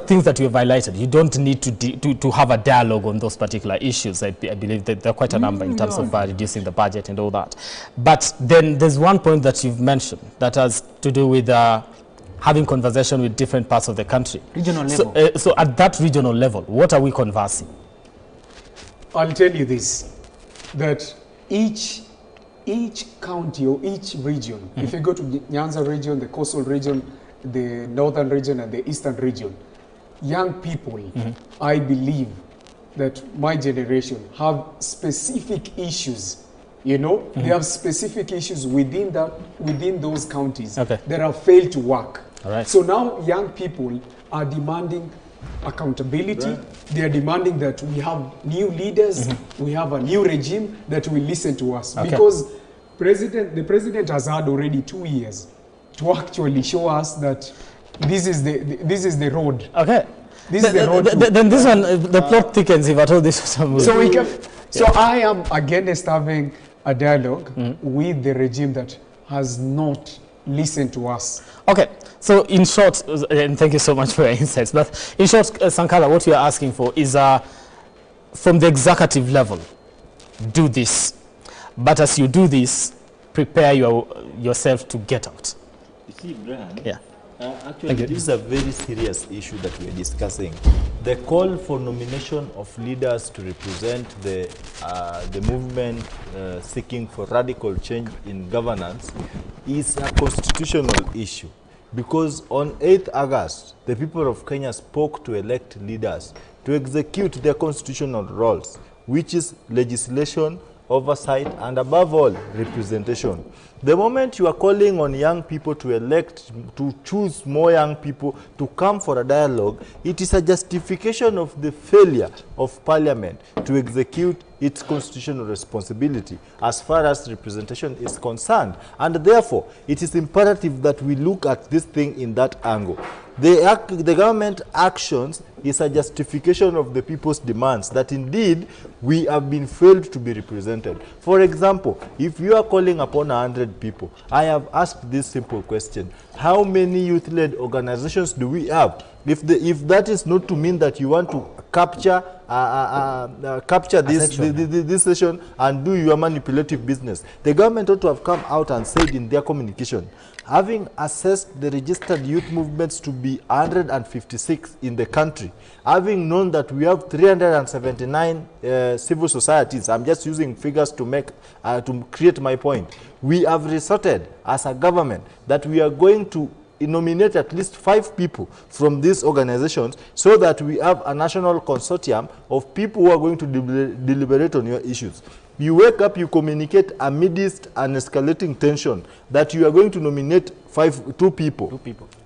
things that you have highlighted, you don't need to have a dialogue on those particular issues. I believe that there are quite a number in terms of reducing the budget and all that. But then there's one point that you've mentioned that has to do with having conversation with different parts of the country. Regional level. So at that regional level, what are we conversing? I'll tell you this, that each county or each region, if you go to the Nyanza region, the coastal region, the northern region and the eastern region, young people, I believe that my generation have specific issues. You know, they have specific issues within those counties that have failed to work. All right. So now young people are demanding accountability. They are demanding that we have new leaders, we have a new regime that will listen to us. Because the president has had already 2 years to actually show us that this is the road. Okay. This is the road. Then this one, the plot thickens if at all this was a So we can. So I am against having a dialogue with the regime that has not listened to us. Okay, so in short, and thank you so much for your insights, but in short, Sankara, what we are asking for is from the executive level, do this. But as you do this, prepare yourself to get out. You see, Brian, yeah. Actually, this is a very serious issue that we are discussing. The call for nomination of leaders to represent the movement seeking for radical change in governance is a constitutional issue. Because on 8th August, the people of Kenya spoke to elect leaders to execute their constitutional roles, which is legislation, oversight, and above all, representation. The moment you are calling on young people to elect, to choose more young people to come for a dialogue, it is a justification of the failure of Parliament to execute its constitutional responsibility as far as representation is concerned. And therefore, it is imperative that we look at this thing in that angle. The government actions is a justification of the people's demands that indeed we have been failed to be represented. For example, if you are calling upon 100 people, I have asked this simple question: how many youth-led organizations do we have? If that is not to mean that you want to capture this session and do your manipulative business, the government ought to have come out and said in their communication, having assessed the registered youth movements to be 156 in the country, having known that we have 379 civil societies, I'm just using figures to create my point, we have resorted as a government that we are going to nominate at least 5 people from these organizations so that we have a national consortium of people who are going to deliberate on your issues. You wake up, you communicate amidst an escalating tension that you are going to nominate 2 people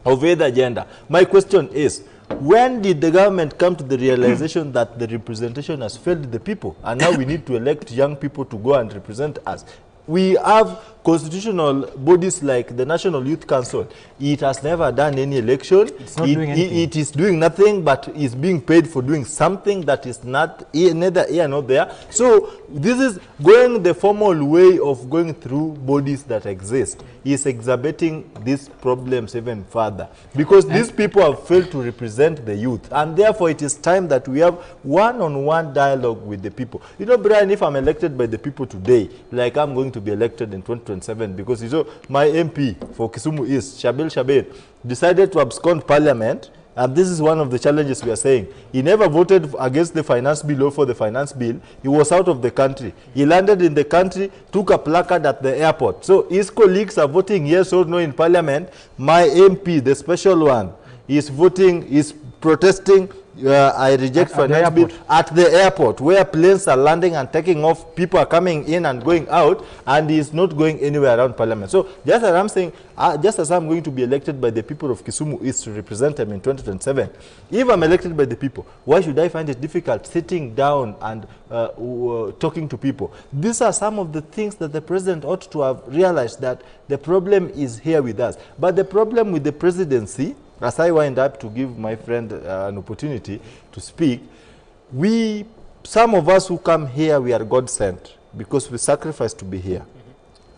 of either gender. My question is, when did the government come to the realization that the representation has failed the people and now we need to elect young people to go and represent us? We have constitutional bodies like the National Youth Council. It has never done any election. It's not doing anything. It is doing nothing, but is being paid for doing something that is neither here nor there. So this is going the formal way of going through bodies that exist, is exacerbating these problems even further. Because these people have failed to represent the youth. And therefore it is time that we have one-on-one dialogue with the people. You know, Brian, if I'm elected by the people today, like I'm going to be elected in 2027, because you know my MP for Kisumu East, Shabel, decided to abscond Parliament, and this is one of the challenges we are saying. He never voted against the finance bill or for the finance bill. He was out of the country. He landed in the country, took a placard at the airport. So his colleagues are voting yes or no in Parliament. My MP, the special one, is voting, is protesting. I reject finance bill at the airport where planes are landing and taking off, people are coming in and going out, and he is not going anywhere around Parliament. So just as I'm saying, just as I'm going to be elected by the people of Kisumu East to represent them in 2027, if I'm elected by the people, why should I find it difficult sitting down and talking to people? These are some of the things that the president ought to have realized, that the problem is here with us. But the problem with the presidency, as I wind up to give my friend an opportunity to speak, some of us who come here, we are God sent because we sacrifice to be here.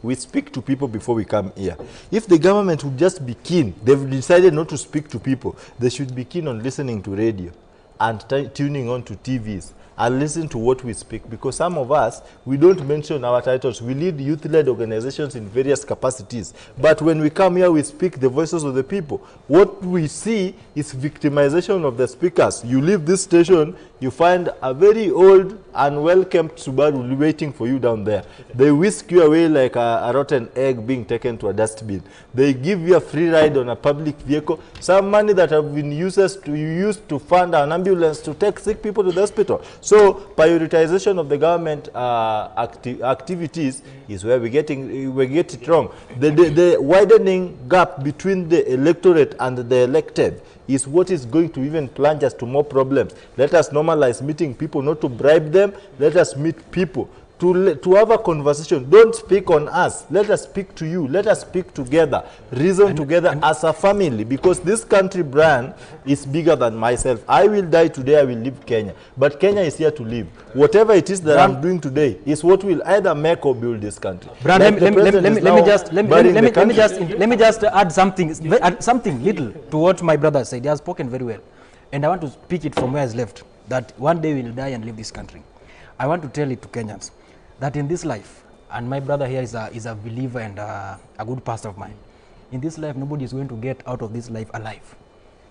we speak to people before we come here. If the government would just be keen, they've decided not to speak to people, they should be keen on listening to radio and tuning on to TVs and listen to what we speak, because some of us, we don't mention our titles. We lead youth-led organizations in various capacities, but when we come here, we speak the voices of the people. What we see is victimization of the speakers. You leave this station, you find a very old and well-kept Subaru waiting for you down there. They whisk you away like a rotten egg being taken to a dustbin. They give you a free ride on a public vehicle, some money that have been used to fund an ambulance to take sick people to the hospital. So prioritization of the government activities is where we get it wrong. The widening gap between the electorate and the elected is what is going to even plunge us to more problems. Let us normalize meeting people, not to bribe them. Let us meet people to have a conversation. Don't speak on us. Let us speak to you. Let us speak together, reason together as a family, because this country brand is bigger than myself. I will die today, I will leave Kenya, but Kenya is here to live. Whatever it is that I'm doing today is what will either make or build this country. Brand, like let me just add something little to what my brother said. He has spoken very well, and I want to speak it from where he's left, that one day we will die and leave this country. I want to tell it to Kenyans that in this life, and my brother here is a believer and a good pastor of mine, in this life nobody is going to get out of this life alive.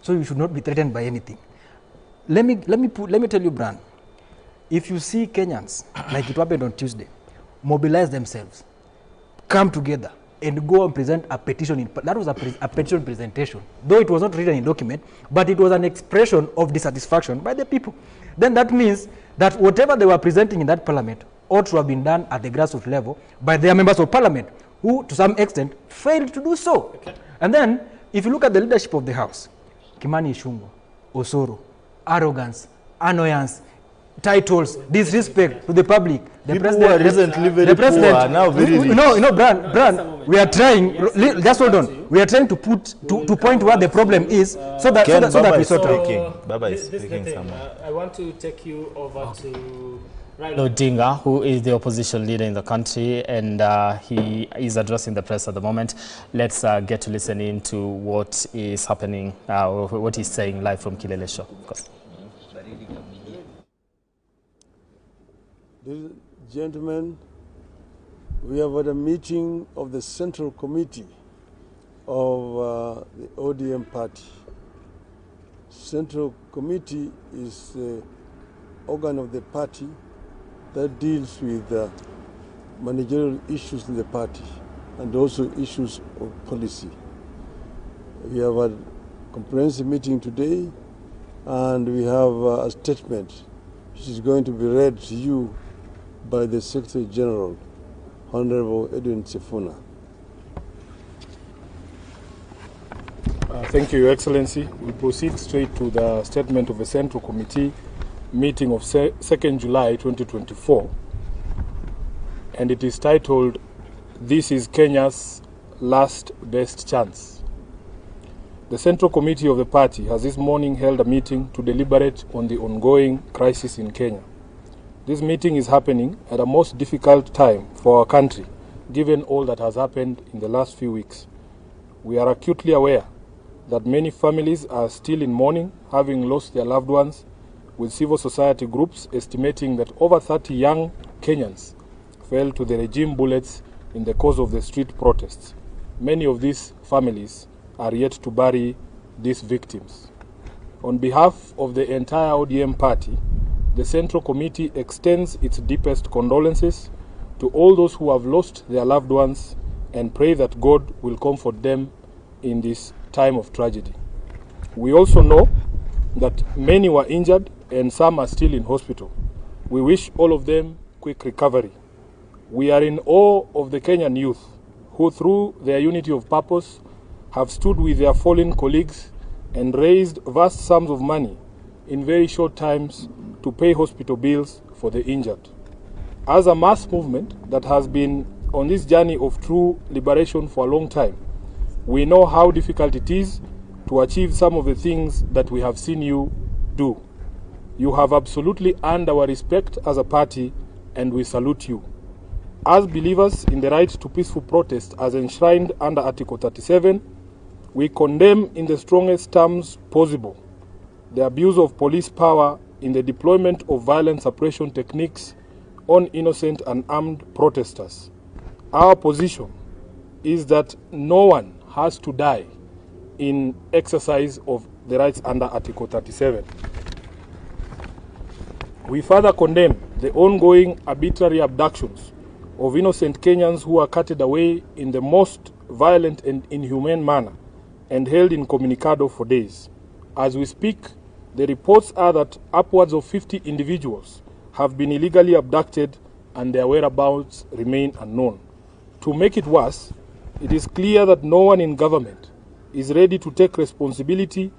So you should not be threatened by anything. Let me tell you, Bran, if you see Kenyans, like it happened on Tuesday, mobilize themselves, come together, and go and present a petition. That was a petition presentation, though it was not written in document, but it was an expression of dissatisfaction by the people. Then that means that whatever they were presenting in that parliament ought to have been done at the grassroots level by their members of parliament, who to some extent failed to do so. Okay. And then, if you look at the leadership of the house, Kimani Ichung'wah, Osoro, arrogance, annoyance, titles, disrespect to the public. The people who are recently very poor are now very rich. No, Bran, we are trying, just hold on, we are trying to point where the problem is, so that we sort out. Baba is speaking somewhere. I want to take you over to Raila Odinga, who is the opposition leader in the country, and he is addressing the press at the moment. Let's get to listen in to what is happening, what he's saying live from Kilele Show. Ladies and gentlemen, we have had a meeting of the Central Committee of the ODM party. Central Committee is the organ of the party that deals with managerial issues in the party and also issues of policy. We have a comprehensive meeting today, and we have a statement which is going to be read to you by the Secretary General, Honorable Edwin Sifuna. Thank you, Your Excellency. We proceed straight to the statement of the Central Committee meeting of 2nd July 2024, and it is titled, "This is Kenya's Last Best Chance." The Central Committee of the party has this morning held a meeting to deliberate on the ongoing crisis in Kenya. This meeting is happening at a most difficult time for our country, given all that has happened in the last few weeks. We are acutely aware that many families are still in mourning, having lost their loved ones, with civil society groups estimating that over 30 young Kenyans fell to the regime bullets in the course of the street protests. Many of these families are yet to bury these victims. On behalf of the entire ODM party, the Central Committee extends its deepest condolences to all those who have lost their loved ones and pray that God will comfort them in this time of tragedy. We also know that many were injured and some are still in hospital. We wish all of them quick recovery. We are in awe of the Kenyan youth who, through their unity of purpose, have stood with their fallen colleagues and raised vast sums of money in very short times to pay hospital bills for the injured. As a mass movement that has been on this journey of true liberation for a long time, we know how difficult it is to achieve some of the things that we have seen you do. You have absolutely earned our respect as a party, and we salute you. As believers in the right to peaceful protest as enshrined under Article 37, we condemn in the strongest terms possible the abuse of police power in the deployment of violent suppression techniques on innocent and armed protesters. Our position is that no one has to die in exercise of the rights under Article 37. We further condemn the ongoing arbitrary abductions of innocent Kenyans who are carted away in the most violent and inhumane manner and held incommunicado for days. As we speak, the reports are that upwards of 50 individuals have been illegally abducted and their whereabouts remain unknown. To make it worse, it is clear that no one in government is ready to take responsibility,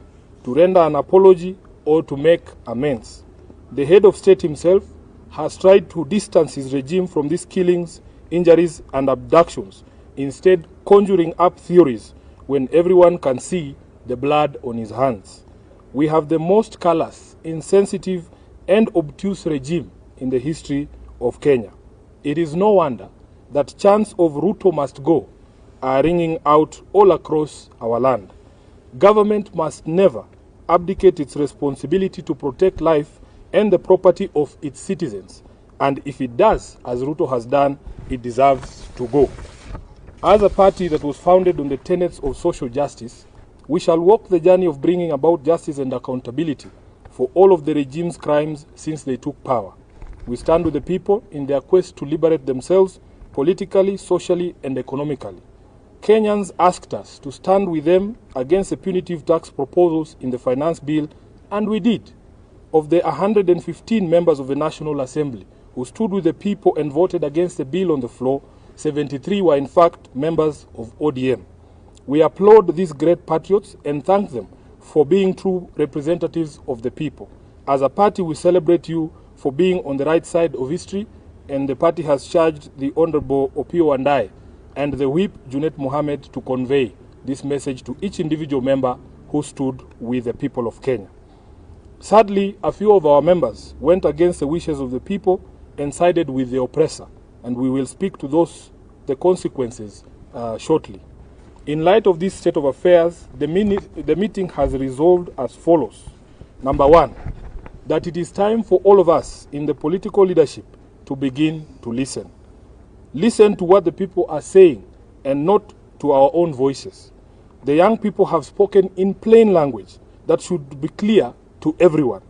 to render an apology, or to make amends. The head of state himself has tried to distance his regime from these killings, injuries, and abductions, instead conjuring up theories when everyone can see the blood on his hands. We have the most callous, insensitive, and obtuse regime in the history of Kenya. It is no wonder that chants of Ruto must go are ringing out all across our land. Government must never abdicate its responsibility to protect life and the property of its citizens. And if it does, as Ruto has done, it deserves to go. As a party that was founded on the tenets of social justice, we shall walk the journey of bringing about justice and accountability for all of the regime's crimes since they took power. We stand with the people in their quest to liberate themselves politically, socially, and economically. Kenyans asked us to stand with them against the punitive tax proposals in the finance bill, and we did. Of the 115 members of the National Assembly who stood with the people and voted against the bill on the floor, 73 were in fact members of ODM. We applaud these great patriots and thank them for being true representatives of the people. As a party, we celebrate you for being on the right side of history, and the party has charged the Honorable Opio Wandai and the Whip Junet Mohammed to convey this message to each individual member who stood with the people of Kenya. Sadly, a few of our members went against the wishes of the people and sided with the oppressor, and we will speak to the consequences shortly. In light of this state of affairs, the meeting has resolved as follows. Number one, that it is time for all of us in the political leadership to begin to listen. Listen to what the people are saying and not to our own voices. The young people have spoken in plain language that should be clear to everyone.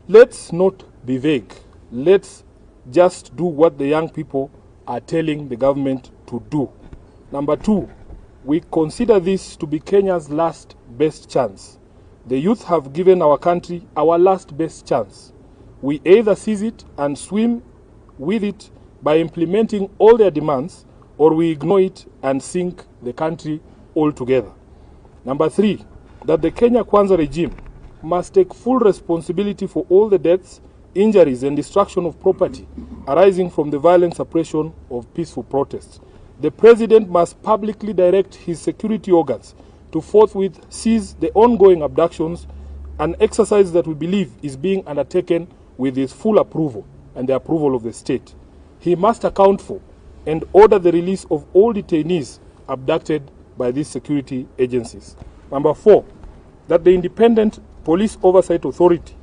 Let's not be vague. Let's just do what the young people are telling the government to do. Number two, we consider this to be Kenya's last best chance. The youth have given our country our last best chance. We either seize it and swim with it by implementing all their demands, or we ignore it and sink the country altogether. Number three, that the Kenya Kwanza regime must take full responsibility for all the deaths, injuries, and destruction of property arising from the violent suppression of peaceful protests. The president must publicly direct his security organs to forthwith seize the ongoing abductions, an exercise that we believe is being undertaken with his full approval and the approval of the state. He must account for and order the release of all detainees abducted by these security agencies. Number four, that the Independent Police Oversight Authority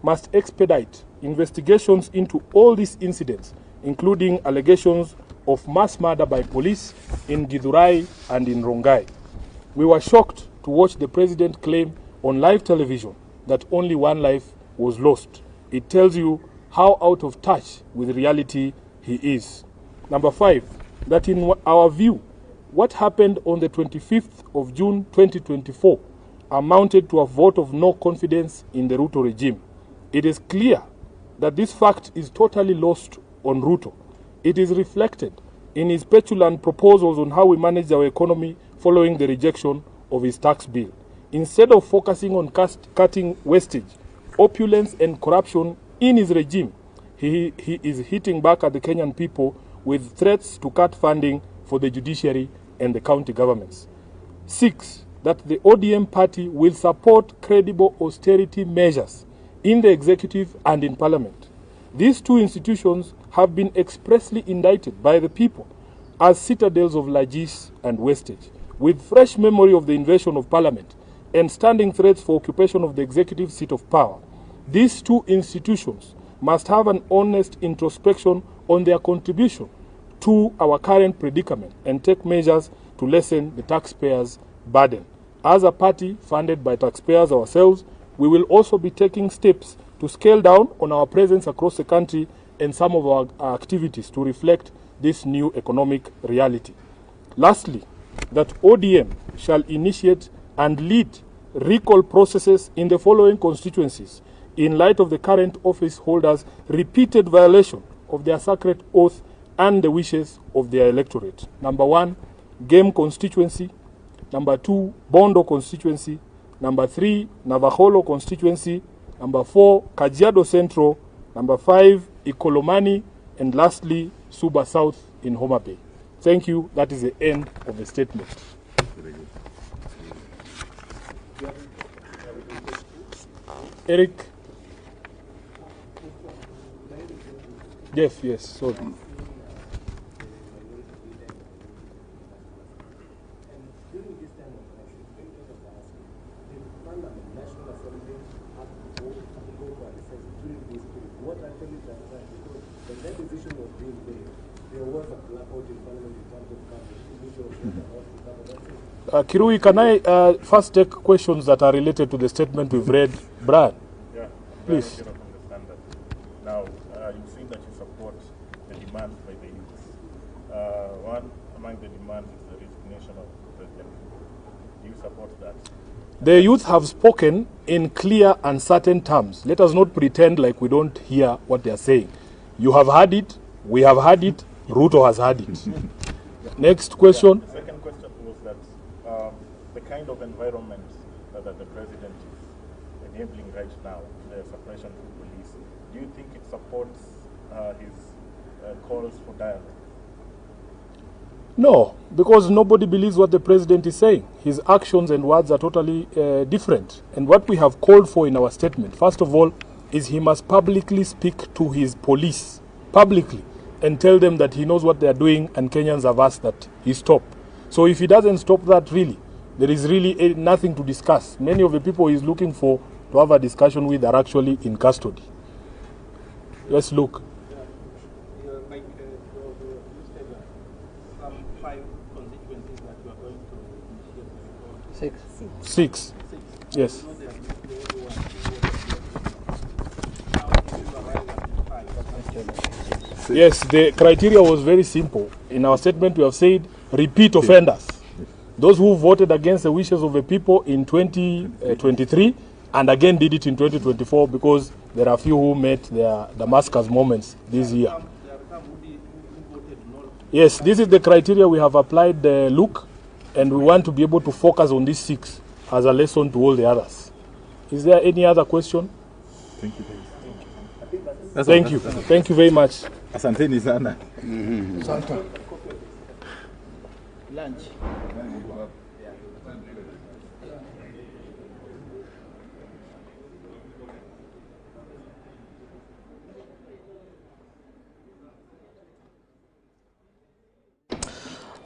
must expedite investigations into all these incidents, including allegations of mass murder by police in Githurai and in Rongai. We were shocked to watch the president claim on live television that only one life was lost. It tells you how out of touch with reality he is. Number five, that in our view, what happened on the 25th of June 2024 amounted to a vote of no confidence in the Ruto regime. It is clear that this fact is totally lost on Ruto. It is reflected in his petulant proposals on how we manage our economy following the rejection of his tax bill. Instead of focusing on cutting wastage, opulence, and corruption in his regime, he is hitting back at the Kenyan people with threats to cut funding for the judiciary and the county governments. 6, that the ODM party will support credible austerity measures in the executive and in parliament. These two institutions have been expressly indicted by the people as citadels of largesse and wastage, with fresh memory of the invasion of Parliament and standing threats for occupation of the executive seat of power. These two institutions must have an honest introspection on their contribution to our current predicament and take measures to lessen the taxpayers' burden. As a party funded by taxpayers ourselves, we will also be taking steps to scale down on our presence across the country and some of our activities to reflect this new economic reality. Lastly, that ODM shall initiate and lead recall processes in the following constituencies in light of the current office holders' repeated violation of their sacred oath and the wishes of their electorate. Number 1, Game constituency. Number 2, Bondo constituency. Number 3, Navaholo constituency. Number 4, Kajiado Central. Number 5, Ikolomani. And lastly, Suba South in Homa Bay. Thank you. That is the end of the statement. Eric. Jeff, yes, sorry. Kirui, can I first take questions that are related to the statement we've read? Brad, yeah, please. Understand that. Now, you've seen that you support the demands by the youth. One among the demands is the resignation of the president. Do you support that? The youth have spoken in clear and certain terms. Let us not pretend like we don't hear what they are saying. You have heard it, we have heard it, Ruto has heard it. Next question. The second question was that the kind of environment that the president is enabling right now, the suppression of police, do you think it supports his calls for dialogue? No, because nobody believes what the president is saying. His actions and words are totally different. And what we have called for in our statement, first of all, is he must publicly speak to his police, publicly, and tell them that he knows what they are doing and Kenyans have asked that he stop. So if he doesn't stop that, really, there is really nothing to discuss. Many of the people he's looking for to have a discussion with are actually in custody. Let's look. Six. Yes. Yes, the criteria was very simple. In our statement, we have said repeat offenders. Those who voted against the wishes of the people in 2023 and again did it in 2024 because there are few who met their Damascus moments this year. Yes, this is the criteria we have applied, Luke, and we want to be able to focus on these 6 as a lesson to all the others. Is there any other question? Thank you. Thank you. Thank you very much. Asanteni sana. Lunch.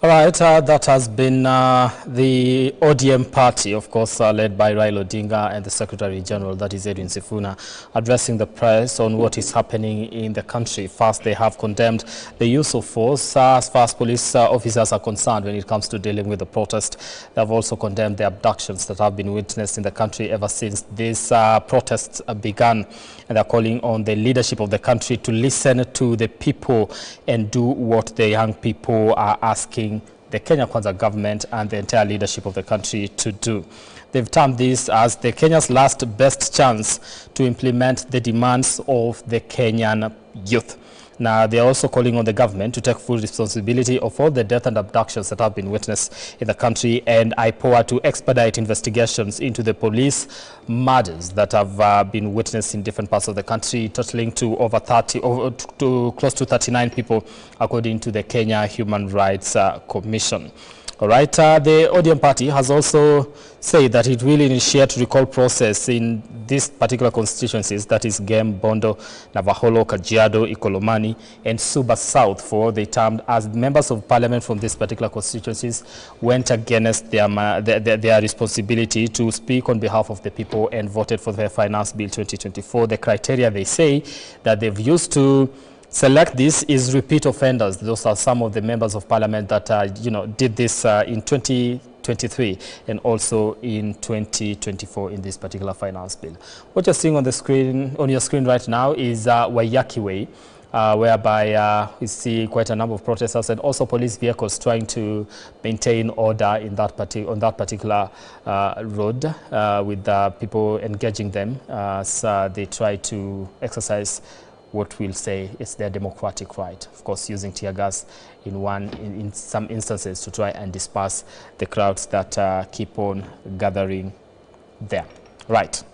All right, that has been the ODM party, of course, led by Raila Odinga and the Secretary General, that is Edwin Sifuna, addressing the press on what is happening in the country. First, they have condemned the use of force as far as police officers are concerned when it comes to dealing with the protest. They have also condemned the abductions that have been witnessed in the country ever since these protests began. And they're calling on the leadership of the country to listen to the people and do what the young people are asking the Kenya Kwanza government and the entire leadership of the country to do. They've termed this as the Kenya's last best chance to implement the demands of the Kenyan youth. Now, they are also calling on the government to take full responsibility of all the death and abductions that have been witnessed in the country, and IPOA to expedite investigations into the police murders that have been witnessed in different parts of the country, totaling to close to 39 people, according to the Kenya Human Rights Commission. All right. The ODM party has also said that it will initiate recall process in these particular constituencies, that is Gem, Bondo, Navaholo, Kajiado, Ikolomani, and Suba South, for they termed as members of parliament from these particular constituencies went against their responsibility to speak on behalf of the people and voted for the Finance Bill 2024. The criteria they say that they've used to select this is repeat offenders. Those are some of the members of parliament that did this in 2023 and also in 2024 in this particular finance bill. What you're seeing on the screen, on your screen right now, is Waiyaki Way, whereby we see quite a number of protesters and also police vehicles trying to maintain order in that on that particular road, with people engaging them as they try to exercise what we'll say is their democratic right, of course using tear gas in some instances to try and disperse the crowds that keep on gathering there. Right,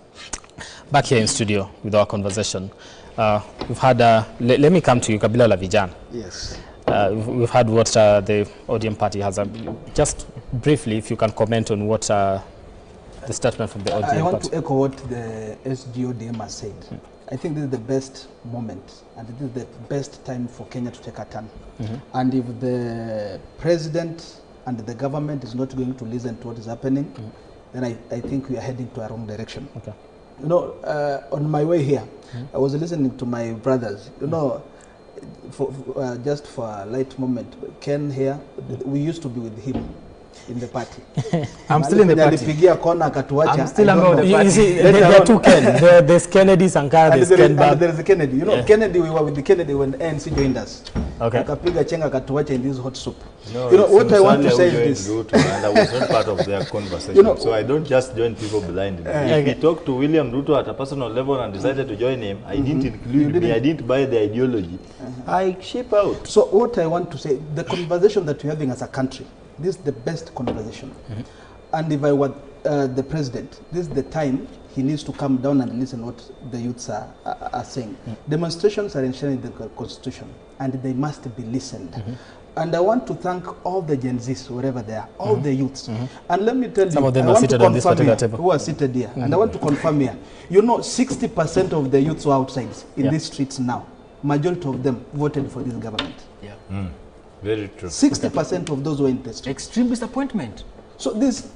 back here in studio with our conversation. We've had, let me come to you, Kabila la Vijana. Yes. We've had what the ODM party has, just briefly if you can comment on what the statement from the ODM party. I want to echo what the SGODM has said. I think this is the best moment and this is the best time for Kenya to take a turn. And if the president and the government is not going to listen to what is happening, then I think we are heading to a wrong direction. Okay. You know, on my way here, I was listening to my brothers. You know, just for a light moment, Ken here, we used to be with him in the party. I'm still in the party. I'm still a member of the party. You see, there are two Ken. There's Kennedy Sankara, there's Ken Bab. There is a Kennedy. You know, Kennedy, we were with the Kennedy when ANC joined us. Okay. Akapiga chenga katuacha in this hot soup. No, you know, what I want to say is this. Ruto, and I was not part of their conversation. You know, so I don't just join people blindly. If he talked to William Ruto at a personal level and decided to join him, I didn't include me. I didn't buy the ideology. I ship out. So what I want to say, the conversation that we're having as a country, this is the best conversation. And if I were the president, this is the time he needs to come down and listen what the youths are saying. Demonstrations are enshrined in the constitution and they must be listened. And I want to thank all the Gen Zs, wherever they are, all the youths. And let me tell you, some of them I are want seated to on this confirm particular here, table. who are seated here. And I want to confirm here, you know, 60% of the youths who are outside in these streets now, majority of them voted for this government. Very true. 60% of those who are in the street. Extreme disappointment. So this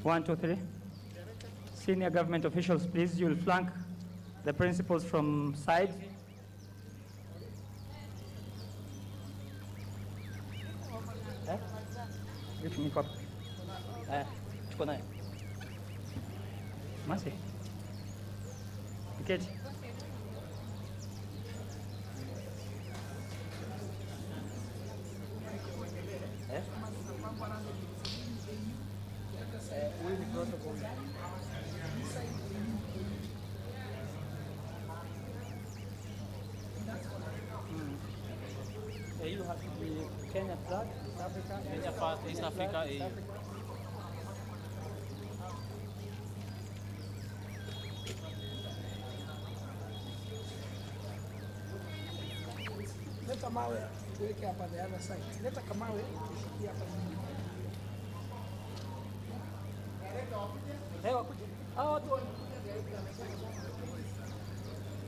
One, two, three. Senior government officials, please, you'll flank the principals from side. Masi. Keti. You have to be Kenya flag, East Africa. Kenya flag, East Africa. Leta mawe tuweke hapa the other side. Leta kamawe tushikie hapa.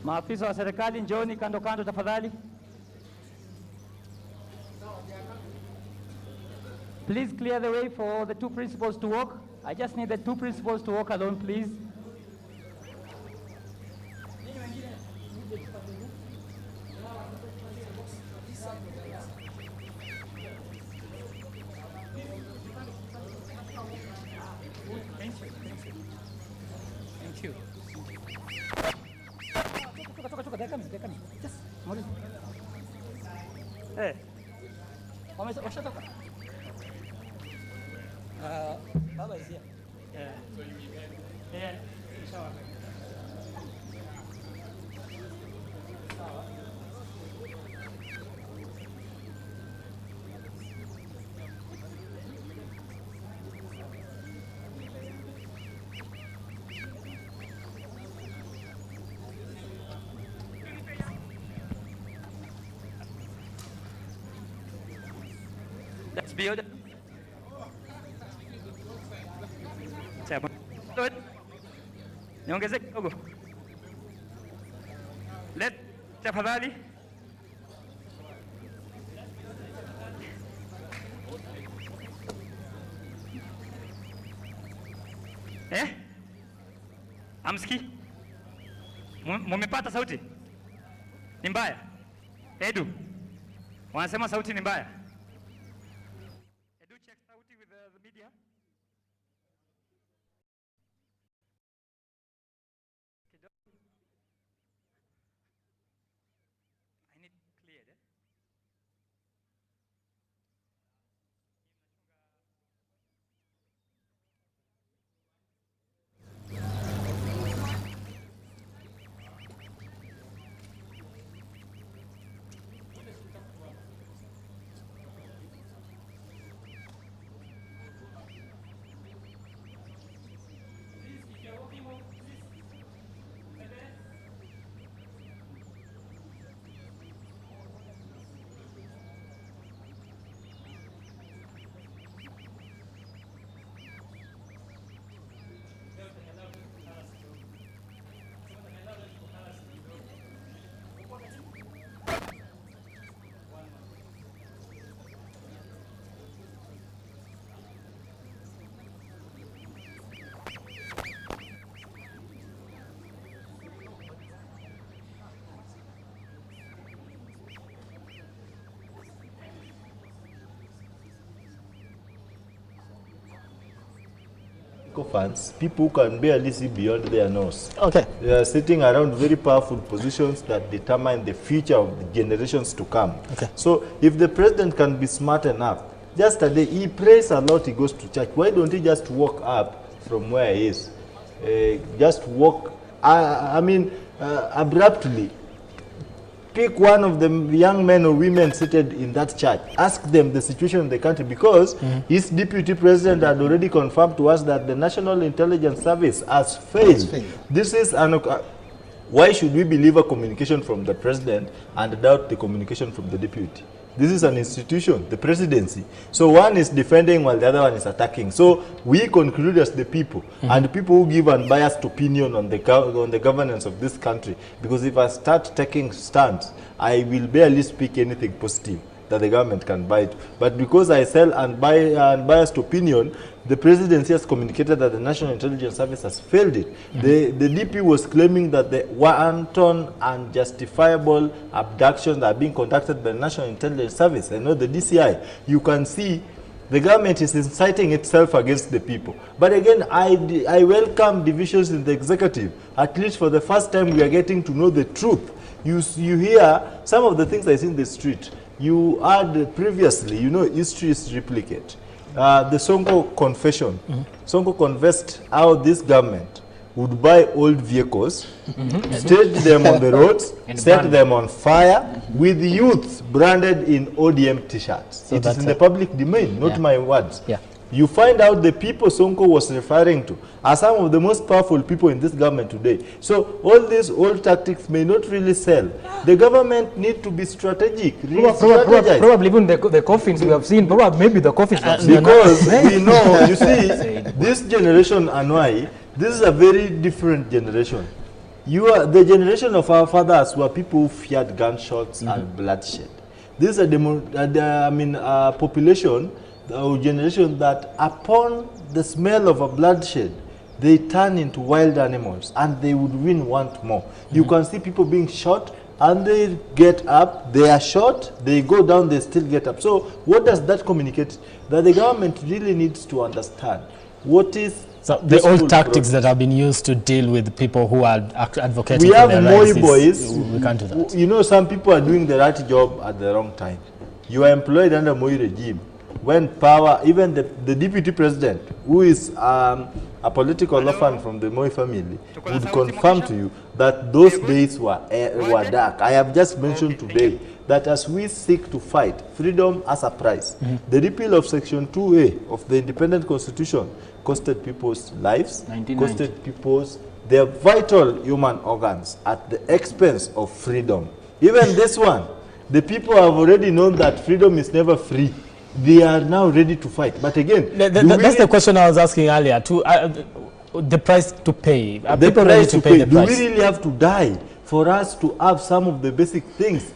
Maafisa wa serikali njooni kando kando tafadhali. Please clear the way for the two principals to walk. I just need the two principals to walk alone, please. Thank you. They're coming. Just Maurice. Hey. Wameshatoka. Baba is here. Yeah. Sawa. Let's build. Niongeze kidogo. Let tafadhali. Amski? Mumepata sauti? Ni mbaya? Edu. Wanasema sauti ni mbaya. Edu, check sauti with the media. I need clear, eh? Fans, people who can barely see beyond their nose. Okay. They are sitting around very powerful positions that determine the future of the generations to come. Okay. So if the president can be smart enough, just a day, he prays a lot, he goes to church. Why don't he just walk up from where he is? Just walk, abruptly. Pick one of the young men or women seated in that church. Ask them the situation in the country, because his deputy president had already confirmed to us that the National Intelligence Service has failed. This is why should we believe a communication from the president and doubt the communication from the deputy? This is an institution, the presidency. So one is defending while the other one is attacking. So we conclude as the people, and people who give unbiased opinion on the governance of this country. Because if I start taking stands, I will barely speak anything positive that the government can buy it. But because I sell unbiased opinion, the presidency has communicated that the National Intelligence Service has failed it. The DP was claiming that the wanton and justifiable abductions are being conducted by the National Intelligence Service. I know the DCI. You can see the government is inciting itself against the people. But again, I welcome divisions in the executive. At least for the first time, we are getting to know the truth. You hear some of the things I see in the street. You had previously, you know, history is replicate. The Sonko confession. Sonko confessed how this government would buy old vehicles, stage them on the roads, set them on fire, with youths branded in ODM t-shirts. So it is in the public domain, not my words. You find out the people Sonko was referring to are some of the most powerful people in this government today. So all these old tactics may not really sell. The government need to be strategic. Probably even the coffins we have seen, probably maybe the coffins because we know, you see, this generation, Anwai, this is a very different generation. You are the generation of our fathers were people who feared gunshots and bloodshed. This is a population, a generation that upon the smell of a bloodshed, they turn into wild animals and they would want more. You can see people being shot and they get up, they are shot, they go down, they still get up. So what does that communicate? That the government really needs to understand what is the old tactics that have been used to deal with people who are advocating for their rights. We have Moi boys. We can't do that. You know, some people are doing the right job at the wrong time. You are employed under Moi regime. When power, even the deputy president, who is a political orphan from the Moi family, would confirm to you that those days were dark. I have just mentioned today that as we seek to fight freedom as a price, the repeal of Section 2A of the independent constitution costed people's lives, costed people's their vital human organs at the expense of freedom. Even this one, the people have already known that freedom is never free. they are now ready to fight. But again, that's the question I was asking earlier. The price to pay. Are the people price ready to pay the price? Do we really have to die for us to have some of the basic things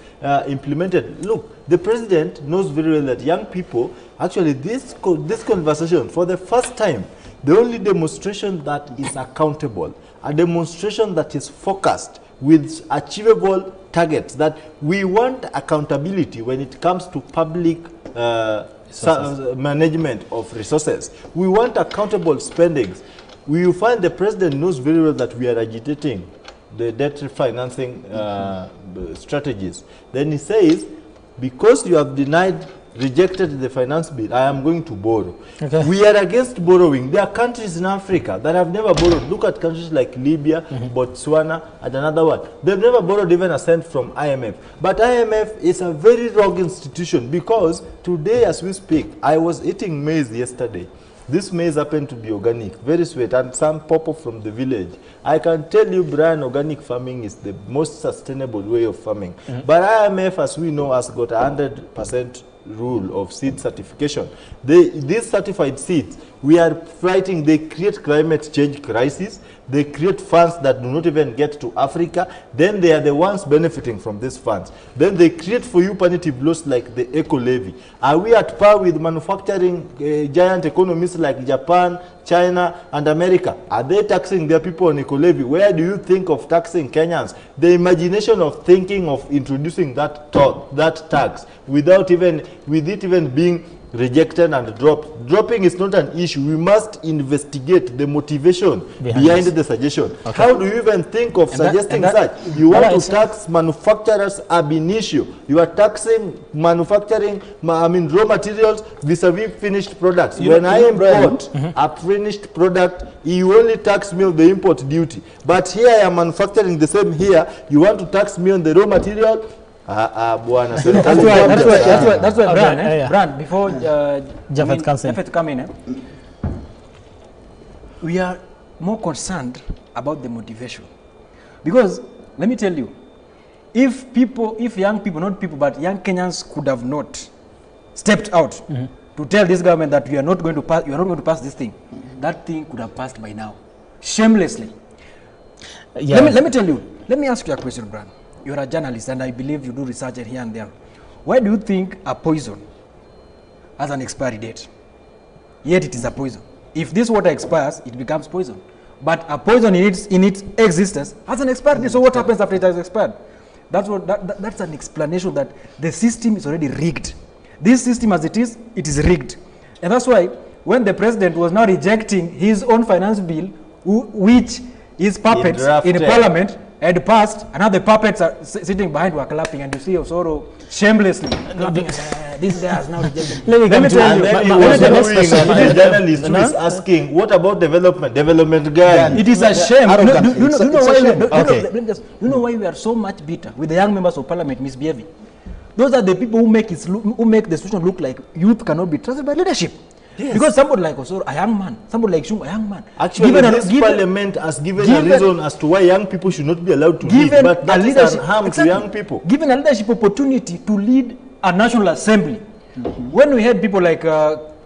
implemented? Look, the president knows very well that young people, actually this conversation, for the first time, the only demonstration that is accountable, a demonstration that is focused with achievable targets, that we want accountability when it comes to public management of resources. We want accountable spendings. We find the president knows very well that we are agitating the debt refinancing strategies. Then he says, because you have rejected the finance bill, I am going to borrow. Okay. We are against borrowing. There are countries in Africa that have never borrowed. Look at countries like Libya, Botswana, and another one. They've never borrowed even a cent from IMF. But IMF is a very wrong institution, because today as we speak, I was eating maize yesterday. This maize happened to be organic, very sweet, and some pop-up from the village. I can tell you, Brian, organic farming is the most sustainable way of farming. But IMF, as we know, has got 100% rule of seed certification. These certified seeds, we are fighting, they create climate change crisis, they create funds that do not even get to Africa, then they are the ones benefiting from these funds. Then they create for you punitive laws like the eco-levy. Are we at par with manufacturing giant economies like Japan, China, and America? Are they taxing their people on eco-levy? Where do you think of taxing Kenyans? The imagination of thinking of introducing that tax with it even being rejected and dropped. Dropping is not an issue. We must investigate the motivation behind the suggestion. Okay. How do you even think of suggesting such? You want to tax manufacturers ab initio. You are taxing manufacturing, raw materials vis-a-vis finished products. When I import a finished product, you only tax me on the import duty. But here I am manufacturing the same here. You want to tax me on the raw material? That's why Brian, before Japhet come in, we are more concerned about the motivation. Because, let me tell you, if young people, not people, but young Kenyans could have not stepped out to tell this government that you are not going to pass this thing, that thing could have passed by now, shamelessly. Yeah. Let me tell you, let me ask you a question, Brian. You're a journalist, and I believe you do research here and there. Why do you think a poison has an expiry date? Yet it is a poison. If this water expires, it becomes poison. But a poison in its existence has an expiry date. So what happens after it has expired? That's an explanation that the system is already rigged. This system as it is rigged. And that's why when the president was now rejecting his own finance bill, which his puppets in parliament had passed, and now the puppets are sitting behind were clapping, and you see Osoro shamelessly clapping. This guy has now rejected. Let me tell you. The journalist who is asking, what about development? Development guy. It is a shame. You know why we are so much bitter with the young members of parliament misbehaving? Those are the people who make the situation look like youth cannot be trusted by leadership. Yes. Because somebody like Osoro, a young man, somebody like Shum, a young man. Actually, this parliament has given a reason as to why young people should not be allowed to lead, but that is an harm to young people. Given a leadership opportunity to lead a national assembly. When we had people like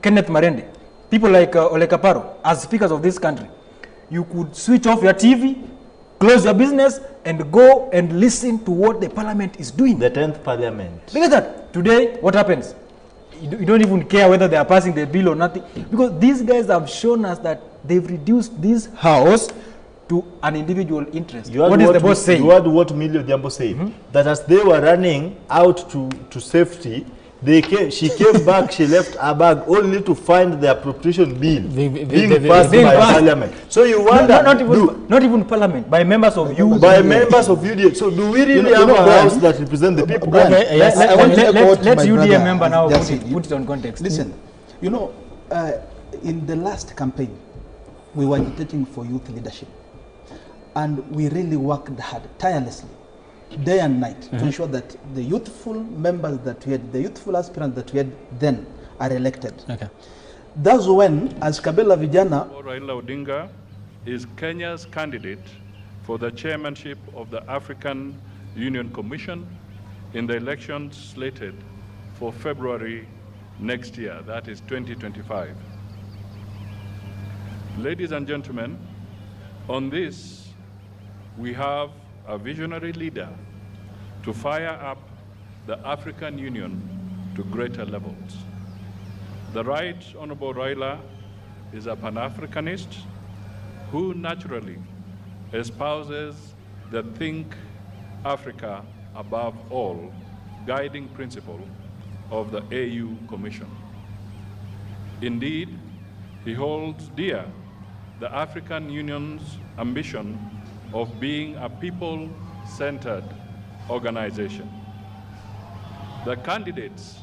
Kenneth Marende, people like Ole Kaparo as speakers of this country, you could switch off your TV, close your business, and go and listen to what the parliament is doing. The 10th parliament. Look at that. Today, what happens? You don't even care whether they are passing the bill or nothing, because these guys have shown us that they've reduced this house to an individual interest. What is the boss saying? You heard what Millie Odhiambo said, that as they were running out to safety, she came back, she left her bag only to find the appropriation bill being passed by parliament. So you wonder, not even parliament, by members of UDA. By members of UDA. So do we really have a house that represents the people? Let UDA member now put it on context. Listen, you know, in the last campaign, we were agitating for youth leadership. And we really worked hard, tirelessly, day and night, to ensure that the youthful members that we had, the youthful aspirants that we had then are elected. Okay. That's when, as Kabila Vijana, Raila Odinga is Kenya's candidate for the chairmanship of the African Union Commission in the elections slated for February next year, that is 2025. Ladies and gentlemen, on this, we have a visionary leader to fire up the African Union to greater levels. The Right Honorable Raila is a Pan-Africanist who naturally espouses the Think Africa above all guiding principle of the AU Commission. Indeed, he holds dear the African Union's ambition of being a people-centered organization. The candidates'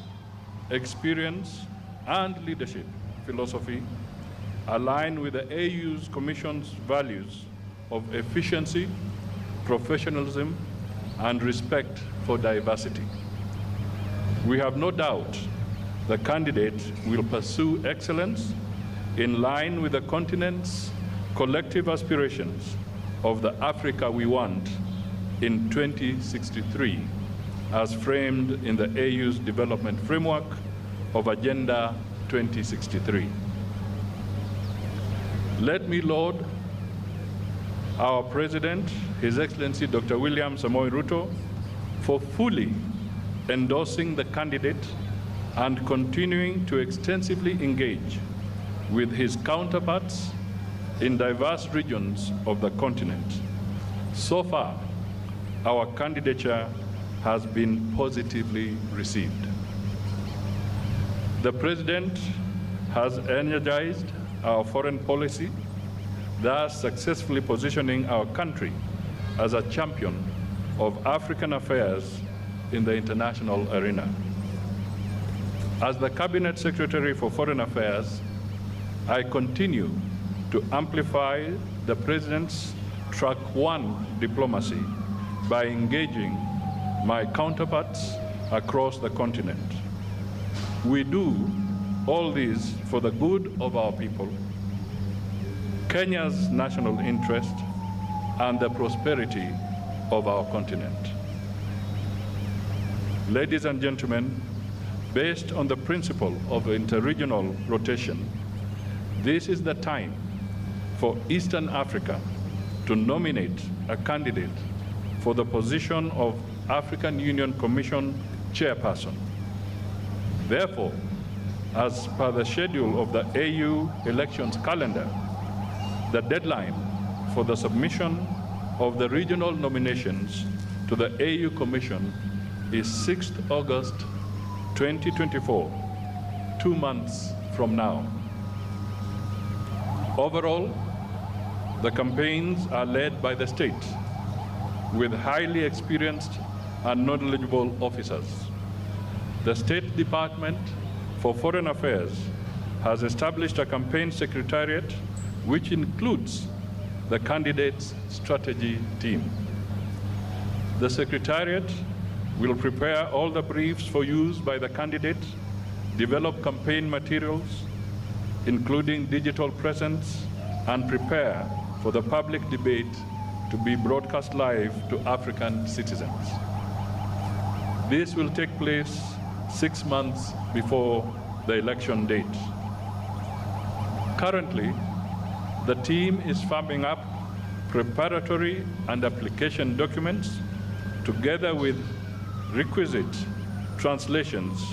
experience and leadership philosophy align with the AU's Commission's values of efficiency, professionalism, and respect for diversity. We have no doubt the candidate will pursue excellence in line with the continent's collective aspirations of the Africa we want in 2063, as framed in the AU's development framework of Agenda 2063. Let me laud our President, His Excellency Dr. William Samoei Ruto, for fully endorsing the candidate and continuing to extensively engage with his counterparts in diverse regions of the continent. So far, our candidature has been positively received. The President has energized our foreign policy, thus successfully positioning our country as a champion of African affairs in the international arena. As the Cabinet Secretary for Foreign Affairs, I continue to amplify the President's Track 1 diplomacy by engaging my counterparts across the continent. We do all this for the good of our people, Kenya's national interest, and the prosperity of our continent. Ladies and gentlemen, based on the principle of interregional rotation, this is the time for Eastern Africa to nominate a candidate for the position of African Union Commission chairperson. Therefore, as per the schedule of the AU elections calendar, the deadline for the submission of the regional nominations to the AU Commission is 6th August 2024, 2 months from now. Overall, the campaigns are led by the state with highly experienced and knowledgeable officers. The State Department for Foreign Affairs has established a campaign secretariat which includes the candidate's strategy team. The secretariat will prepare all the briefs for use by the candidate, develop campaign materials, including digital presence, and prepare for the public debate to be broadcast live to African citizens. This will take place 6 months before the election date. Currently, the team is firming up preparatory and application documents together with requisite translations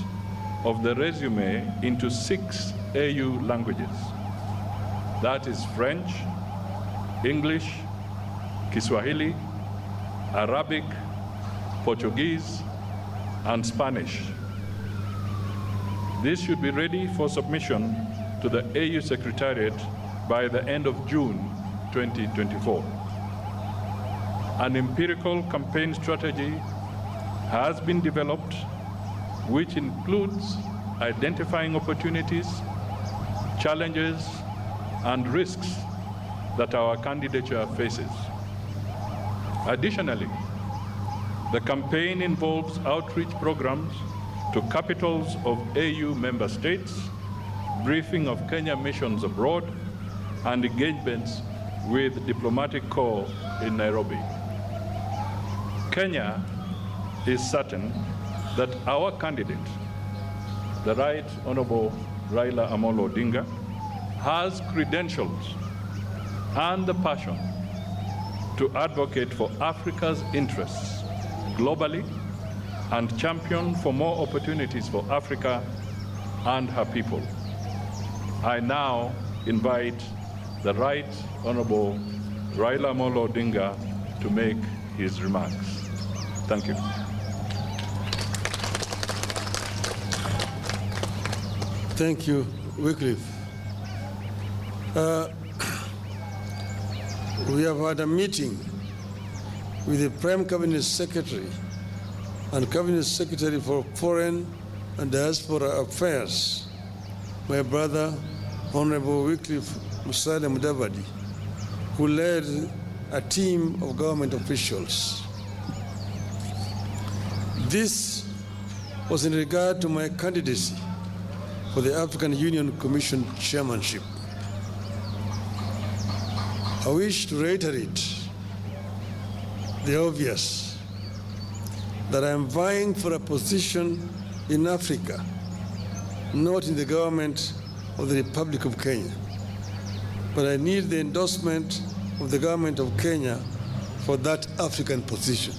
of the resume into 6 AU languages. That is French, English, Kiswahili, Arabic, Portuguese, and Spanish. This should be ready for submission to the AU Secretariat by the end of June 2024. An empirical campaign strategy has been developed, which includes identifying opportunities, challenges, and risks that our candidature faces. Additionally, the campaign involves outreach programs to capitals of AU member states, briefing of Kenya missions abroad, and engagements with diplomatic corps in Nairobi. Kenya is certain that our candidate, the Right Honorable Raila Amolo Odinga has credentials and the passion to advocate for Africa's interests globally and champion for more opportunities for Africa and her people. I now invite the Right Honorable Raila Amolo Odinga to make his remarks. Thank you. Thank you, Wycliffe. We have had a meeting with the Prime Cabinet Secretary and Cabinet Secretary for Foreign and Diaspora Affairs, my brother, Honorable Wycliffe Musalia Mudavadi, who led a team of government officials. This was in regard to my candidacy for the African Union Commission chairmanship. I wish to reiterate the obvious, that I am vying for a position in Africa, not in the government of the Republic of Kenya. But I need the endorsement of the government of Kenya for that African position.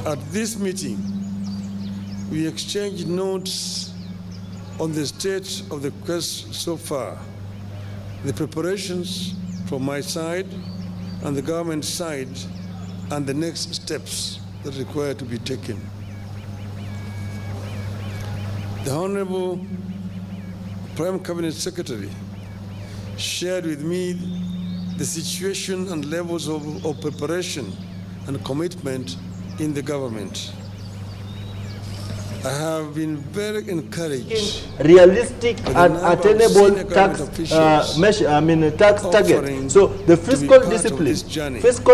At this meeting, we exchanged notes on the state of the quest so far, the preparations from my side and the government side, and the next steps that require to be taken. The Honorable Prime Cabinet Secretary shared with me the situation and levels of preparation and commitment in the government. I have been very encouraged. Realistic and attainable tax tax target. So the fiscal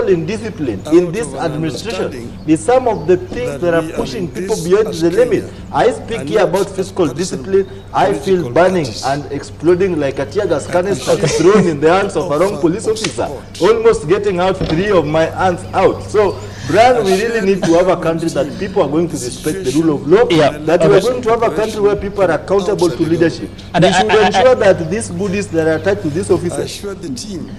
indiscipline in this administration is some of the things that are pushing people beyond the limit. I speak here about fiscal discipline. I feel burning and exploding like a tear gas canister thrown in the hands of a wrong police officer, almost getting out 3 of my hands out. So Brian, we really need to have a country that people are going to respect the rule of law, that we are going to have a country where people are accountable to leadership. And we should ensure that these goodies that are attached to this office,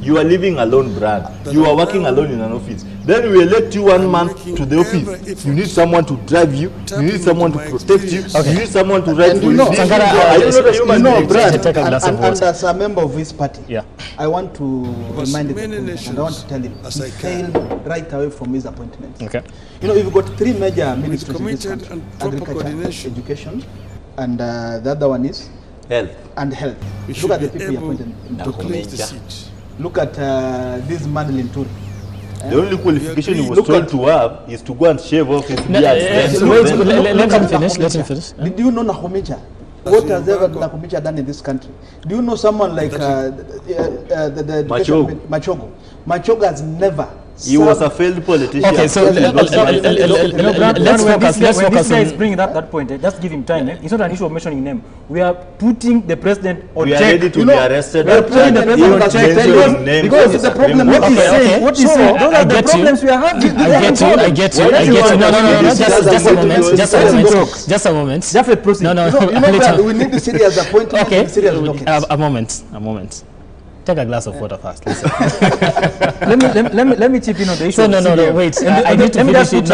you are living alone, Brian. You are working alone in an office. Then we elect you 1 month to the office. You need someone to drive you. You need someone to protect you. You need someone to write for you. And as a member of his party, I want to remind him, and I want to tell him, he failed right away from his appointment. Okay. You know, we've got 3 major ministries in this country: agriculture, education, and the other one is health. And health. Look at the people he appointed in that. Look at this man Linturi. The only qualification he was told to have is to go and shave off his beard. Let him finish. Let him finish. Did you know Nakumicha? What has ever Nakumicha done in this country? Do you know someone like Machogo? Machogo has never. He was a failed politician. Okay, so let's focus. When this guy is bringing up that point, just give him time. It's not an issue of mentioning name. We are putting the president on check. We are ready to be arrested. We are putting the president on check because the problem. What he's saying, those are the problems we are having. I get you. No. Just a moment. Just proceed. No. We need the serious appointment. Okay. Serious a moment. Take a glass of water first. Listen. let me chip in on the issue. No, wait. I need to finish it.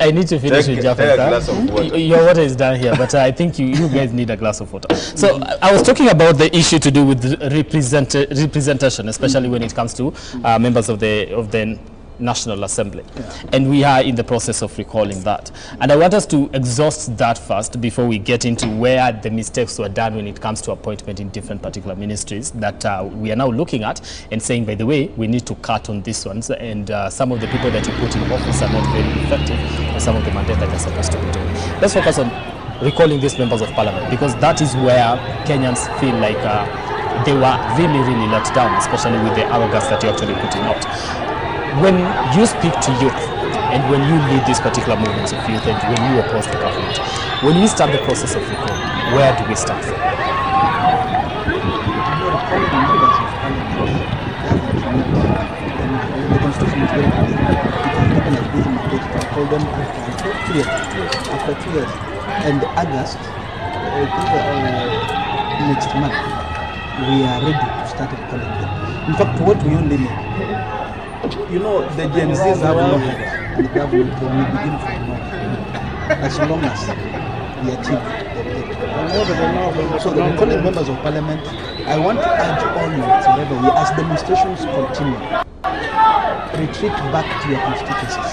I need to finish with Jaffa. Your water is down here, but I think you guys need a glass of water. So I was talking about the issue to do with representation, especially when it comes to members of the National Assembly. And we are in the process of recalling that. And I want us to exhaust that first before we get into where the mistakes were done when it comes to appointment in different particular ministries that we are now looking at and saying, by the way, we need to cut on these ones, and some of the people that you put in office are not very effective for some of the mandate that they're supposed to be doing. Let's focus on recalling these members of parliament, because that is where Kenyans feel like they were really let down, especially with the arrogance that you're actually putting out. When you speak to youth and when you lead these particular movements of youth and when you oppose the government, when we start the process of recall, where do we start from? The Constitution is very clear. It has happened like this in they can call them after 2 years. After 2 years. And August, I think next month, we are ready to start recalling them. In fact, what we only need, you know, the Gen Zs have no head, and they have no brain. We begin from nowhere. As long as we achieve the objective. So the recalling members of parliament, I want to urge all youths, wherever we, as demonstrations continue, retreat back to your constituencies.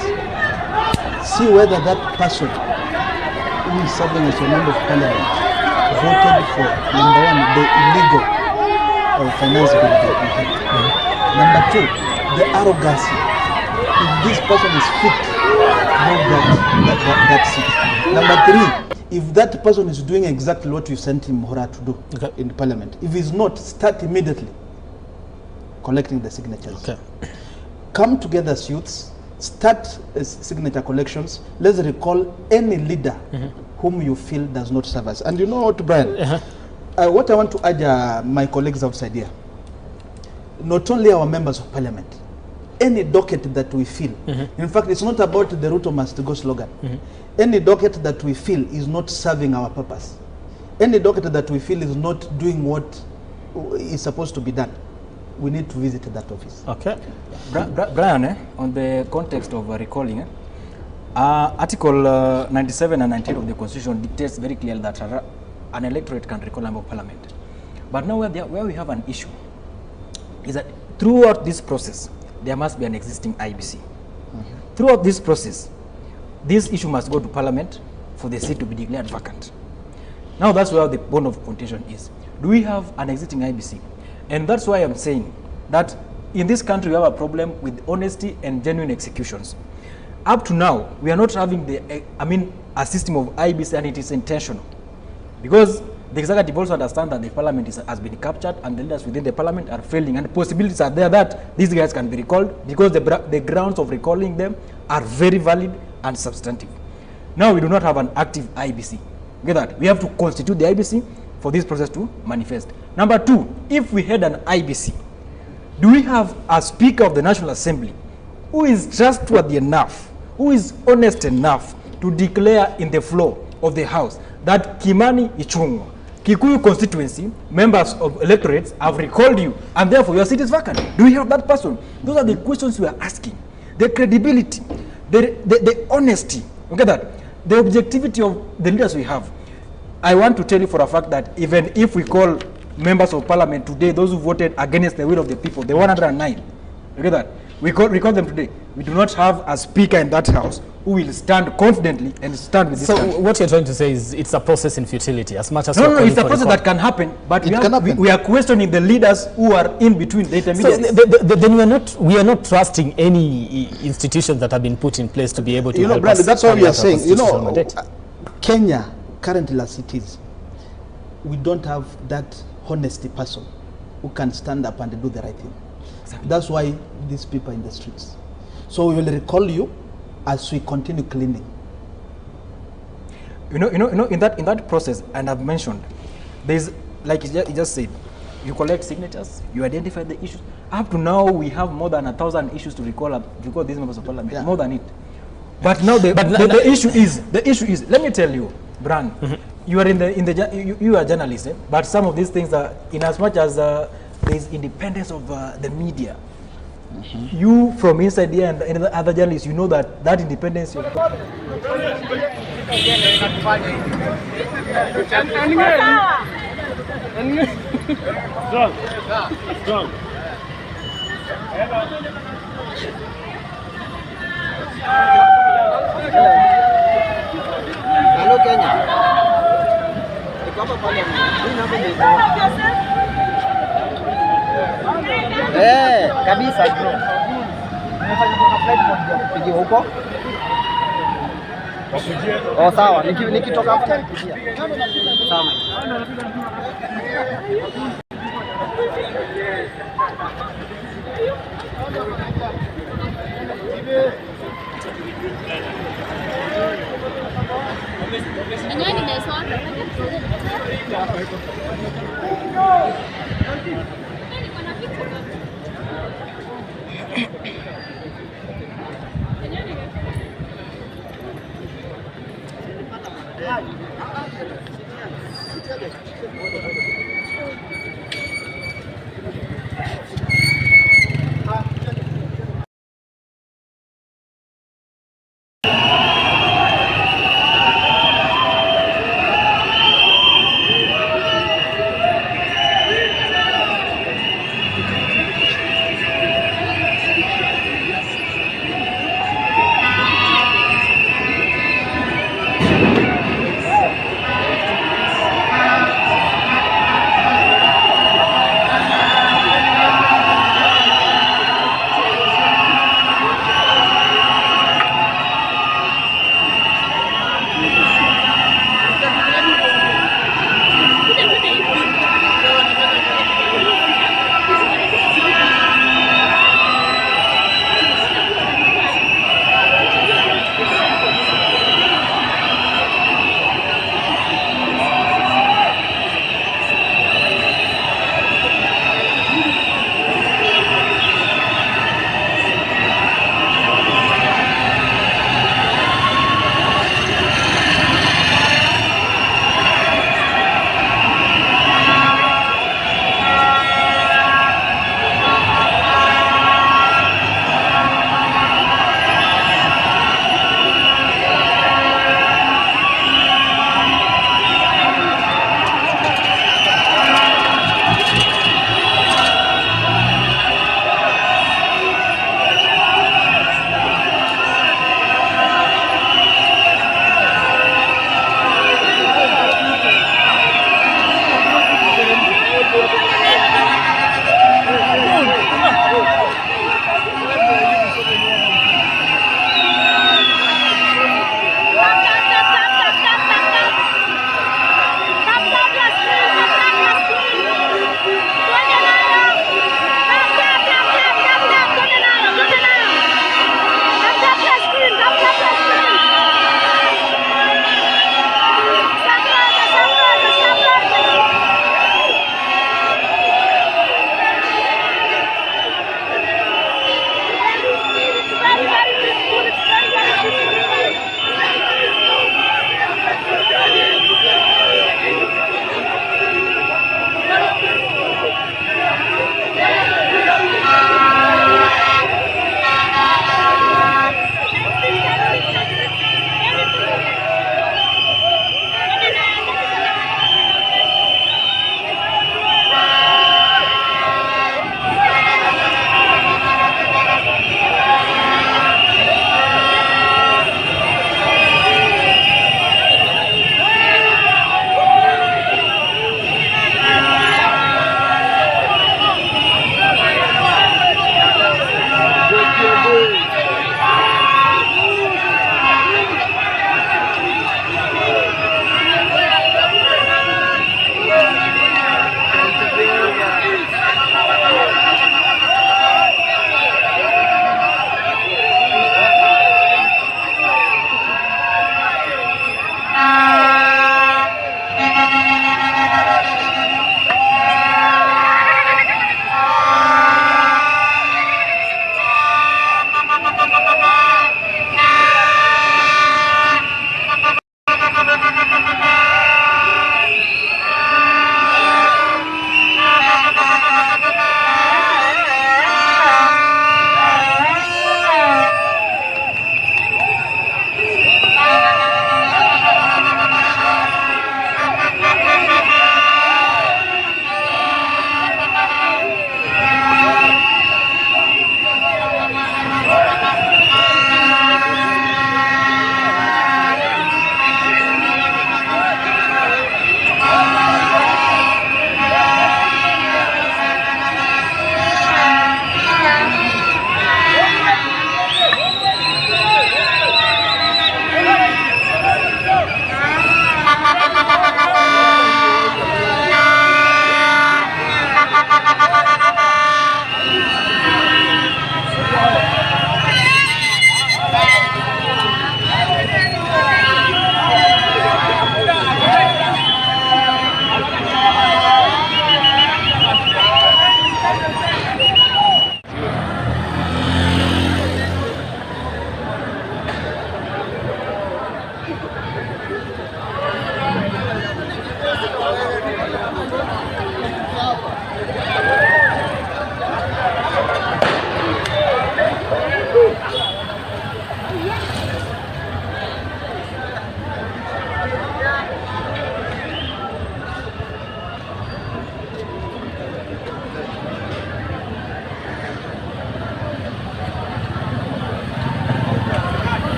See whether that person who is serving as a member of parliament voted for, number one, the illegal finance bill that we had. Number two, the arrogancy. If this person is fit to hold that seat. Number three, if that person is doing exactly what you sent him, Hora, to do in parliament. If he's not, start immediately collecting the signatures. Okay. Come together as youths, start signature collections. Let's recall any leader whom you feel does not serve us. And you know what, Brian? What I want to urge my colleagues outside here, not only our members of parliament, any docket that we feel, in fact, it's not about the Ruto must go slogan. Any docket that we feel is not serving our purpose, any docket that we feel is not doing what is supposed to be done, we need to visit that office. Okay. Brian, on the context of recalling, Article 97 and 19 of the Constitution dictates very clearly that an electorate can recall a member of parliament. But now where we have an issue is that throughout this process, there must be an existing IBC. Throughout this process, this issue must go to parliament for the seat to be declared vacant. Now that's where the bone of contention is. Do we have an existing IBC? And that's why I'm saying that in this country we have a problem with honesty and genuine executions. Up to now, we are not having a system of IBC, and it is intentional. Because the executive also understand that the parliament has been captured and the leaders within the parliament are failing, and the possibilities are there that these guys can be recalled because the grounds of recalling them are very valid and substantive. Now we do not have an active IBC. Get that? We have to constitute the IBC for this process to manifest. Number two, if we had an IBC, do we have a Speaker of the National Assembly who is trustworthy enough, who is honest enough to declare in the floor of the House that Kimani Ichung'wa, Kikuyu constituency, members of electorates have recalled you, and therefore your seat is vacant? Do we have that person? Those are the questions we are asking. The credibility, the honesty, okay, that the objectivity of the leaders we have. I want to tell you for a fact that even if we call members of parliament today, those who voted against the will of the people, the 109, okay, that we recall them today, we do not have a speaker in that house who will stand confidently and stand with this country. So what you're trying to say is it's a process in futility, as much as no, it's a process that can happen, but we are questioning the leaders who are in between the intermediaries. So then we are not trusting any institutions that have been put in place to be able to help Brad, us. that's what we are saying. Kenya currently as it is, we don't have that honesty person who can stand up and do the right thing. Exactly. That's why these people are in the streets. So we will recall you as we continue cleaning. In that process, and I've mentioned, there's, like you just said, you collect signatures, you identify the issues. Up to now, we have more than 1,000 issues to recall these members of parliament, more than it. But now the issue is, let me tell you, Bran, you are you are journalists, but some of these things are, in as much as there is independence of the media, you from inside here and other journalists, you know that independence. Hello Kenya. Iko hapa pale. Kabisa bro. Nimefanya kwa flight mode kupigia huko. Oh sawa, nikitoka hapo nikupigia. Sawa.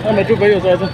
Ametupa hiyo sasa.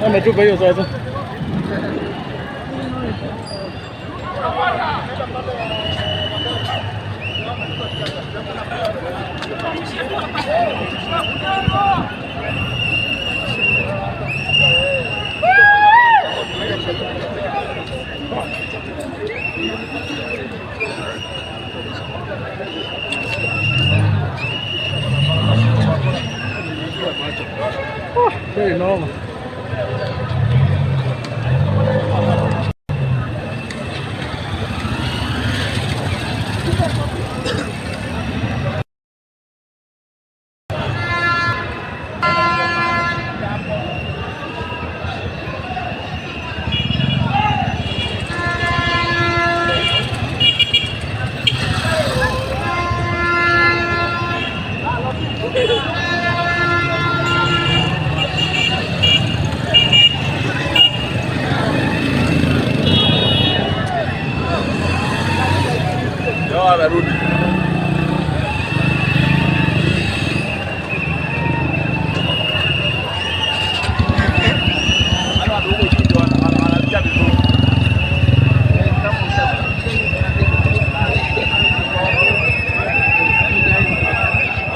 Ametupa hiyo sasa. Very normal. Amerudi.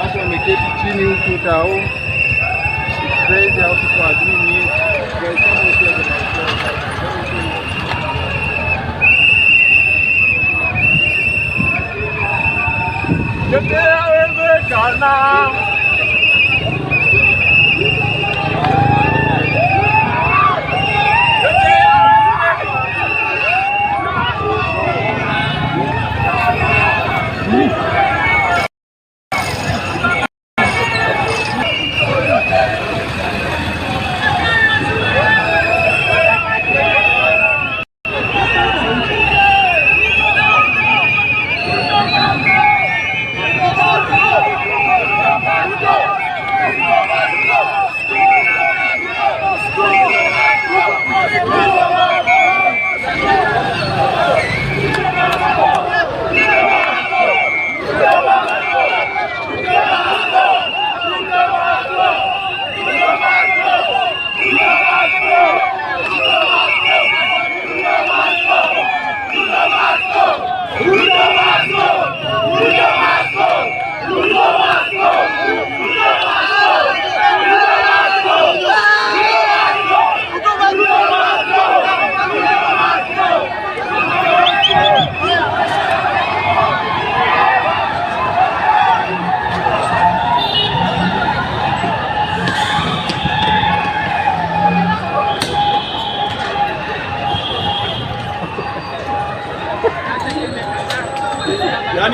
Watu wameketi chini huku tao. Crazy au kwa dini.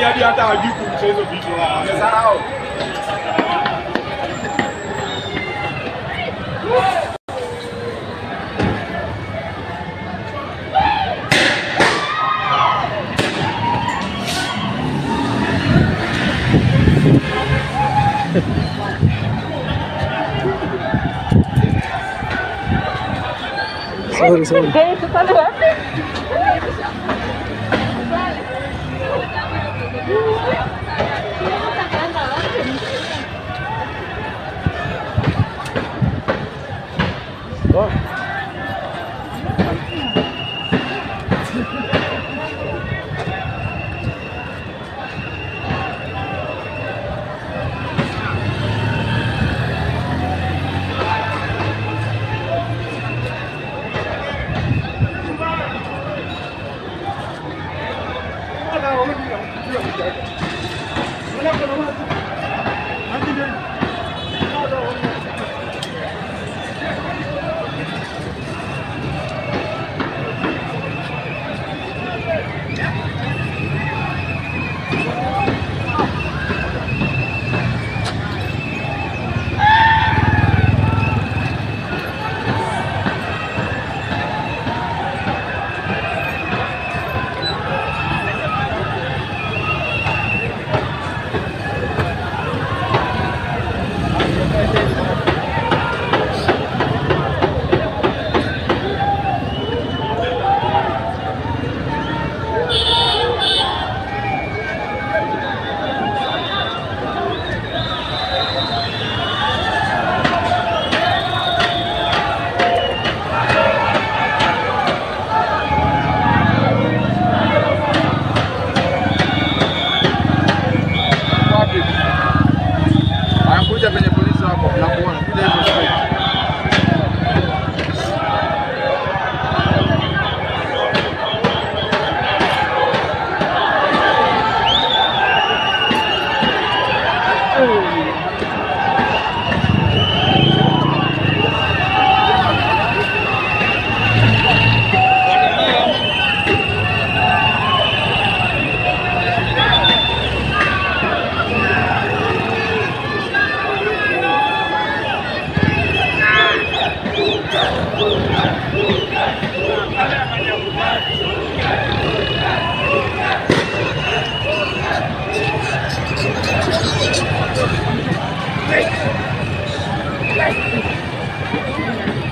hadi hata hajui kumcha hizo vitu. Amesahau. Sorry.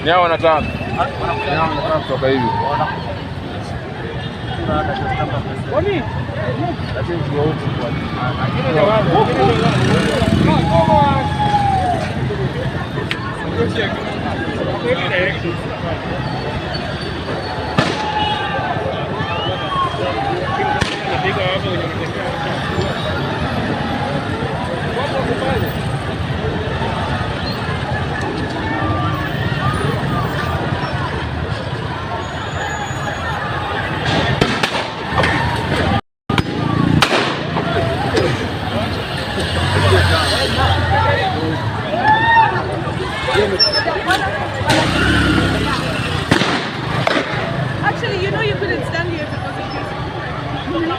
Nyao wanataka kutoka hivi. Kwani? Lakini kwa huko kwa. Actually, you know you couldn't stand here because of this.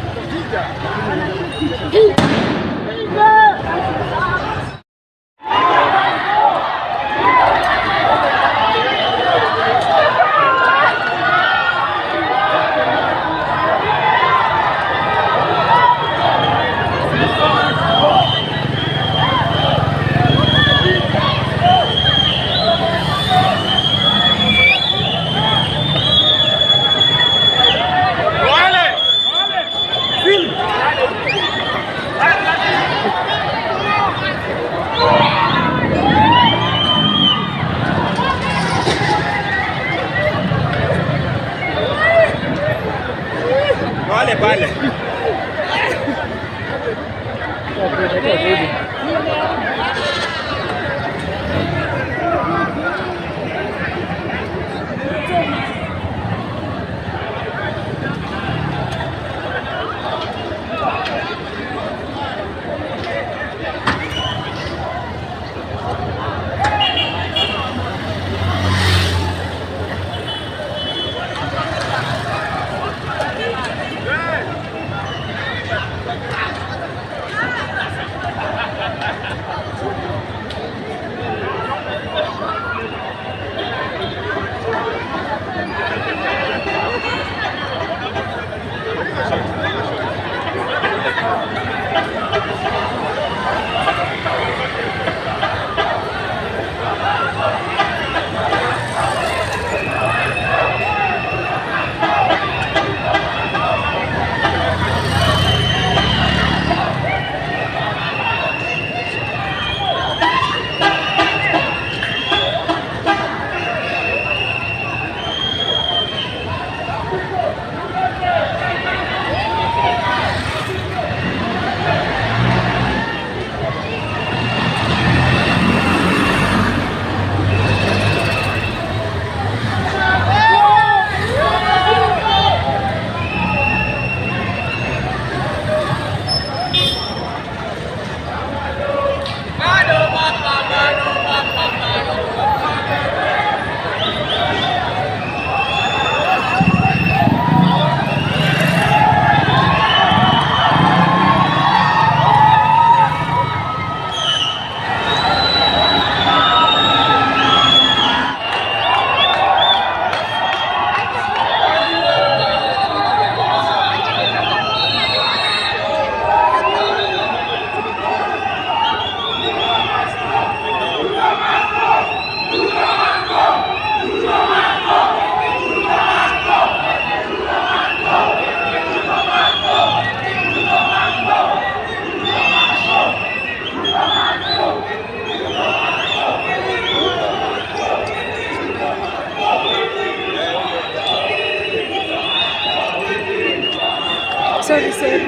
Sorry, sorry.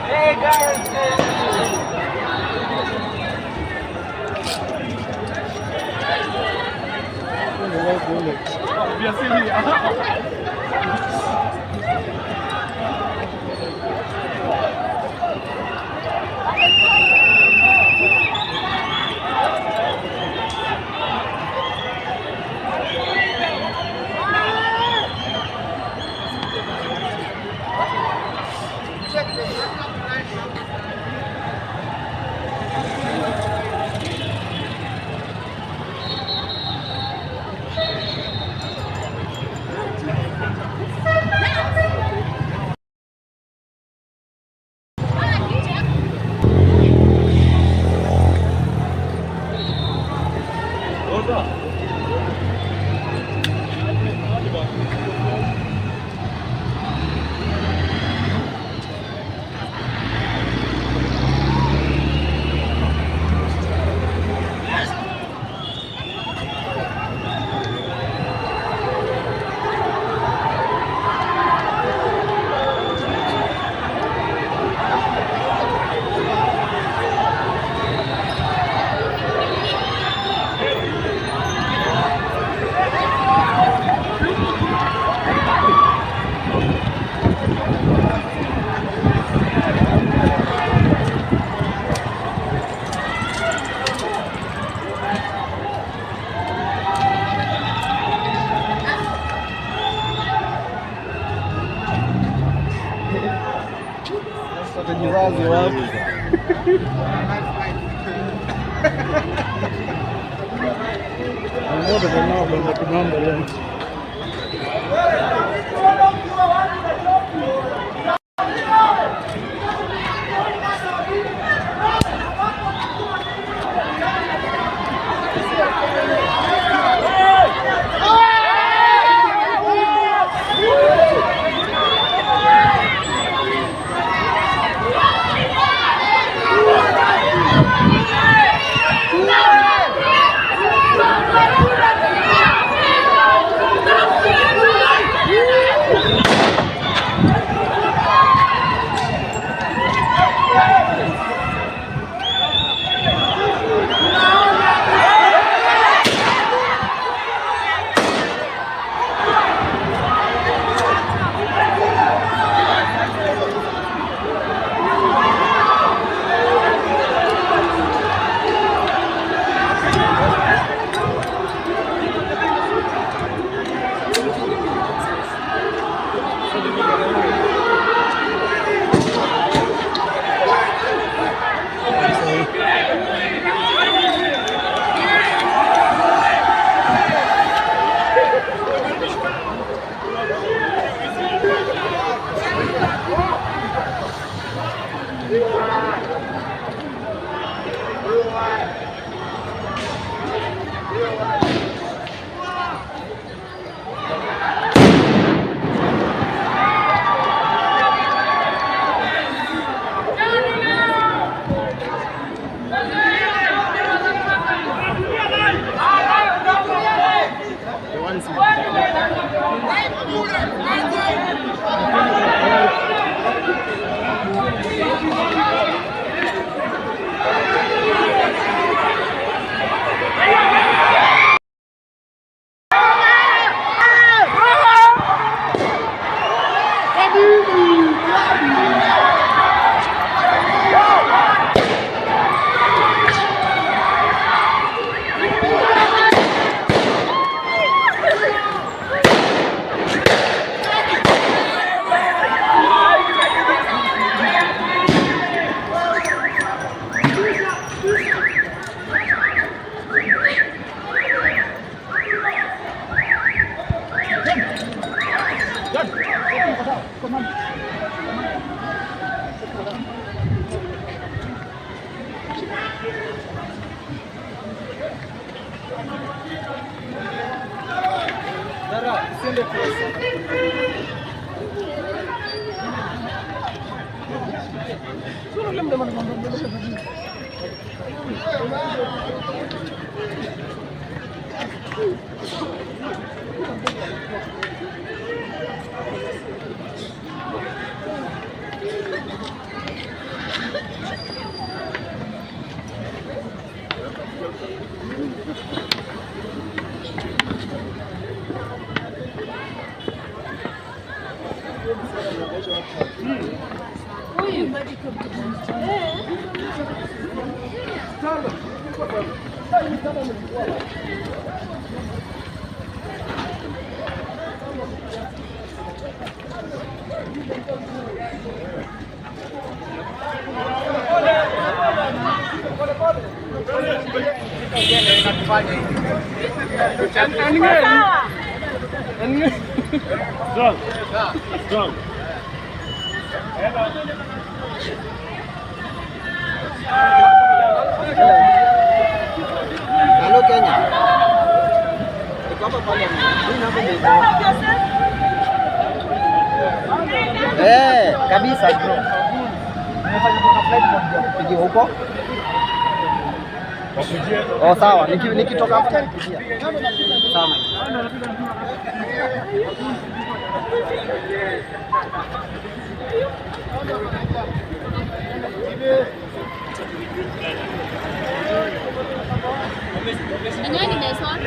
Hey guys. Wazazi wapi? Mmoja kanao kwenda kumamba leo. Strong. Strong. Hello Kenya. Iko hapa pale. Hii namba ndio. Kabisa bro. Nimefanya kwa flight mode kupigia huko. Oh sawa, nikitoka hapo nipigia. Sawa. Anyani guys, what?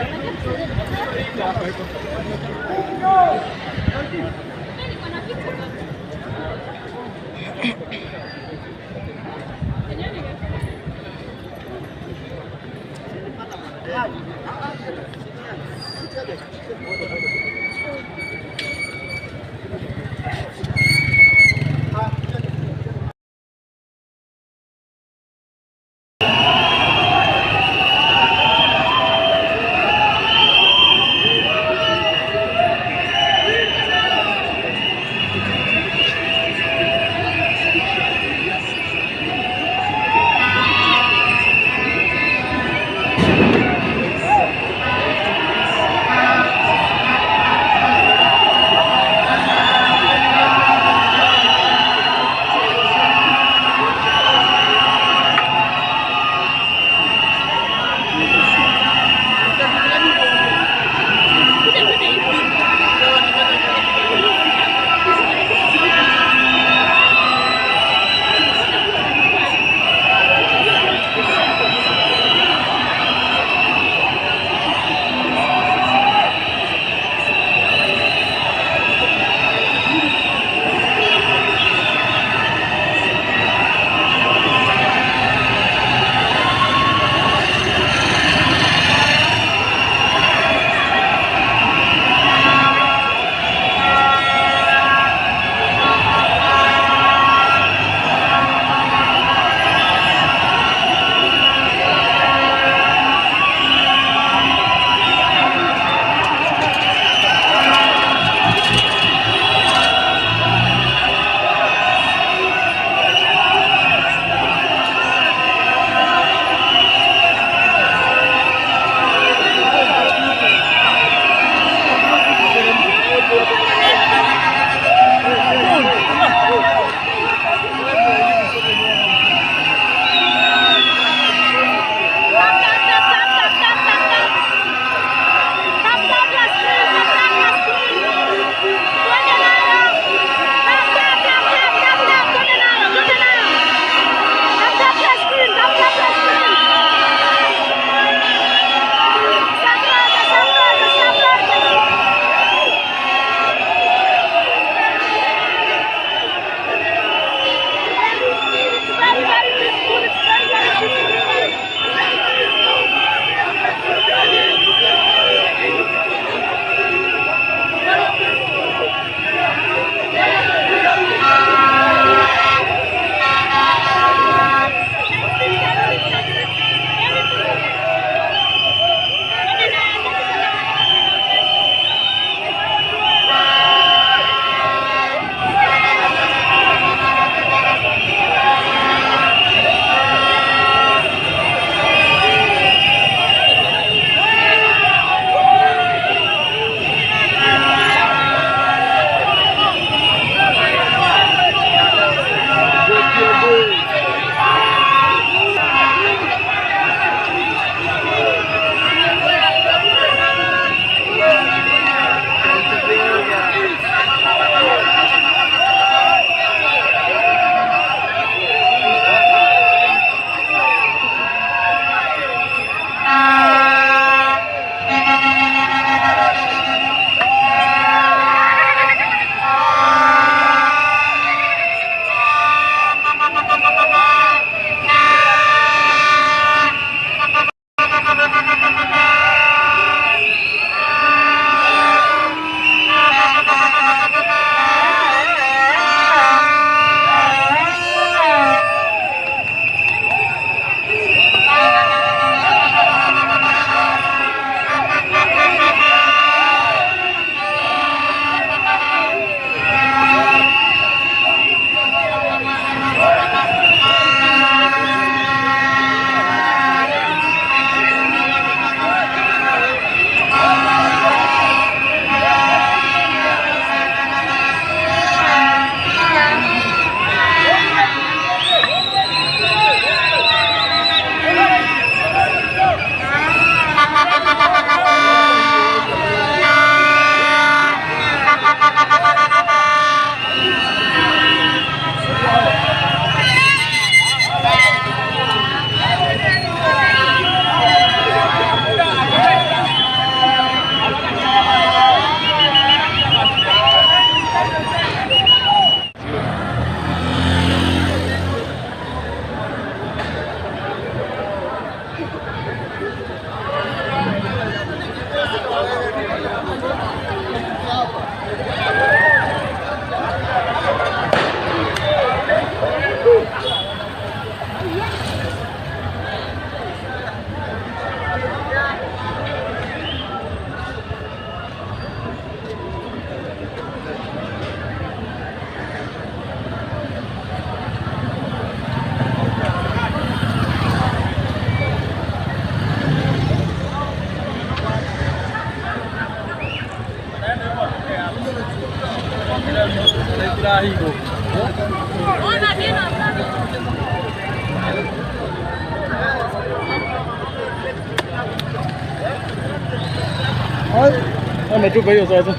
ametupa hiyo sasa.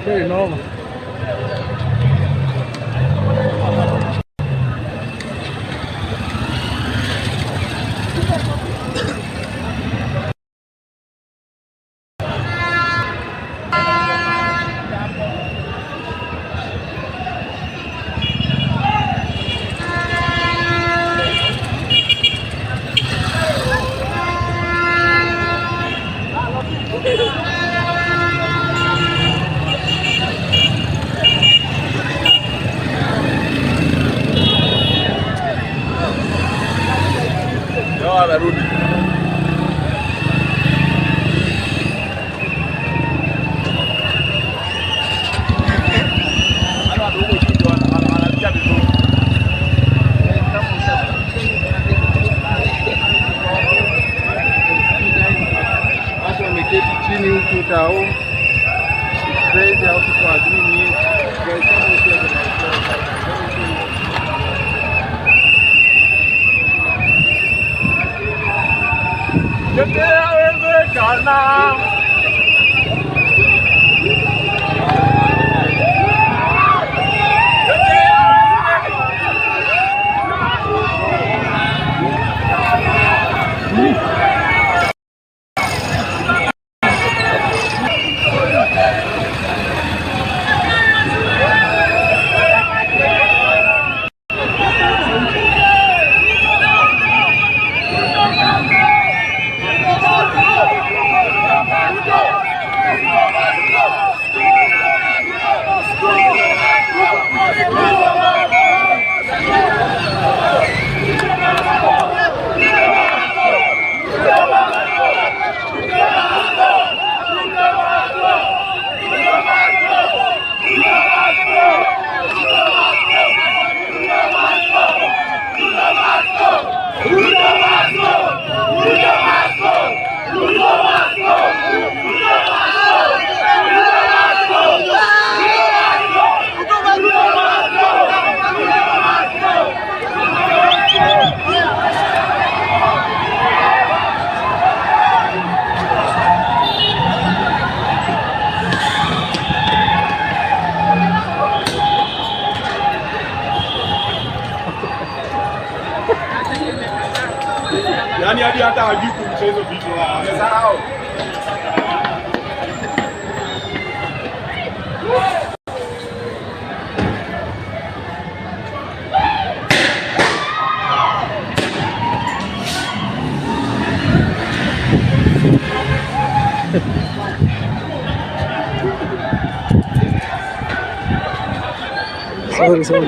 Very normal. Amerudi. Watu wameketi chini huku tao. Crazy au kwa dini. Yaani hadi hata hajui kumchezo vitu amesahau. Sorry.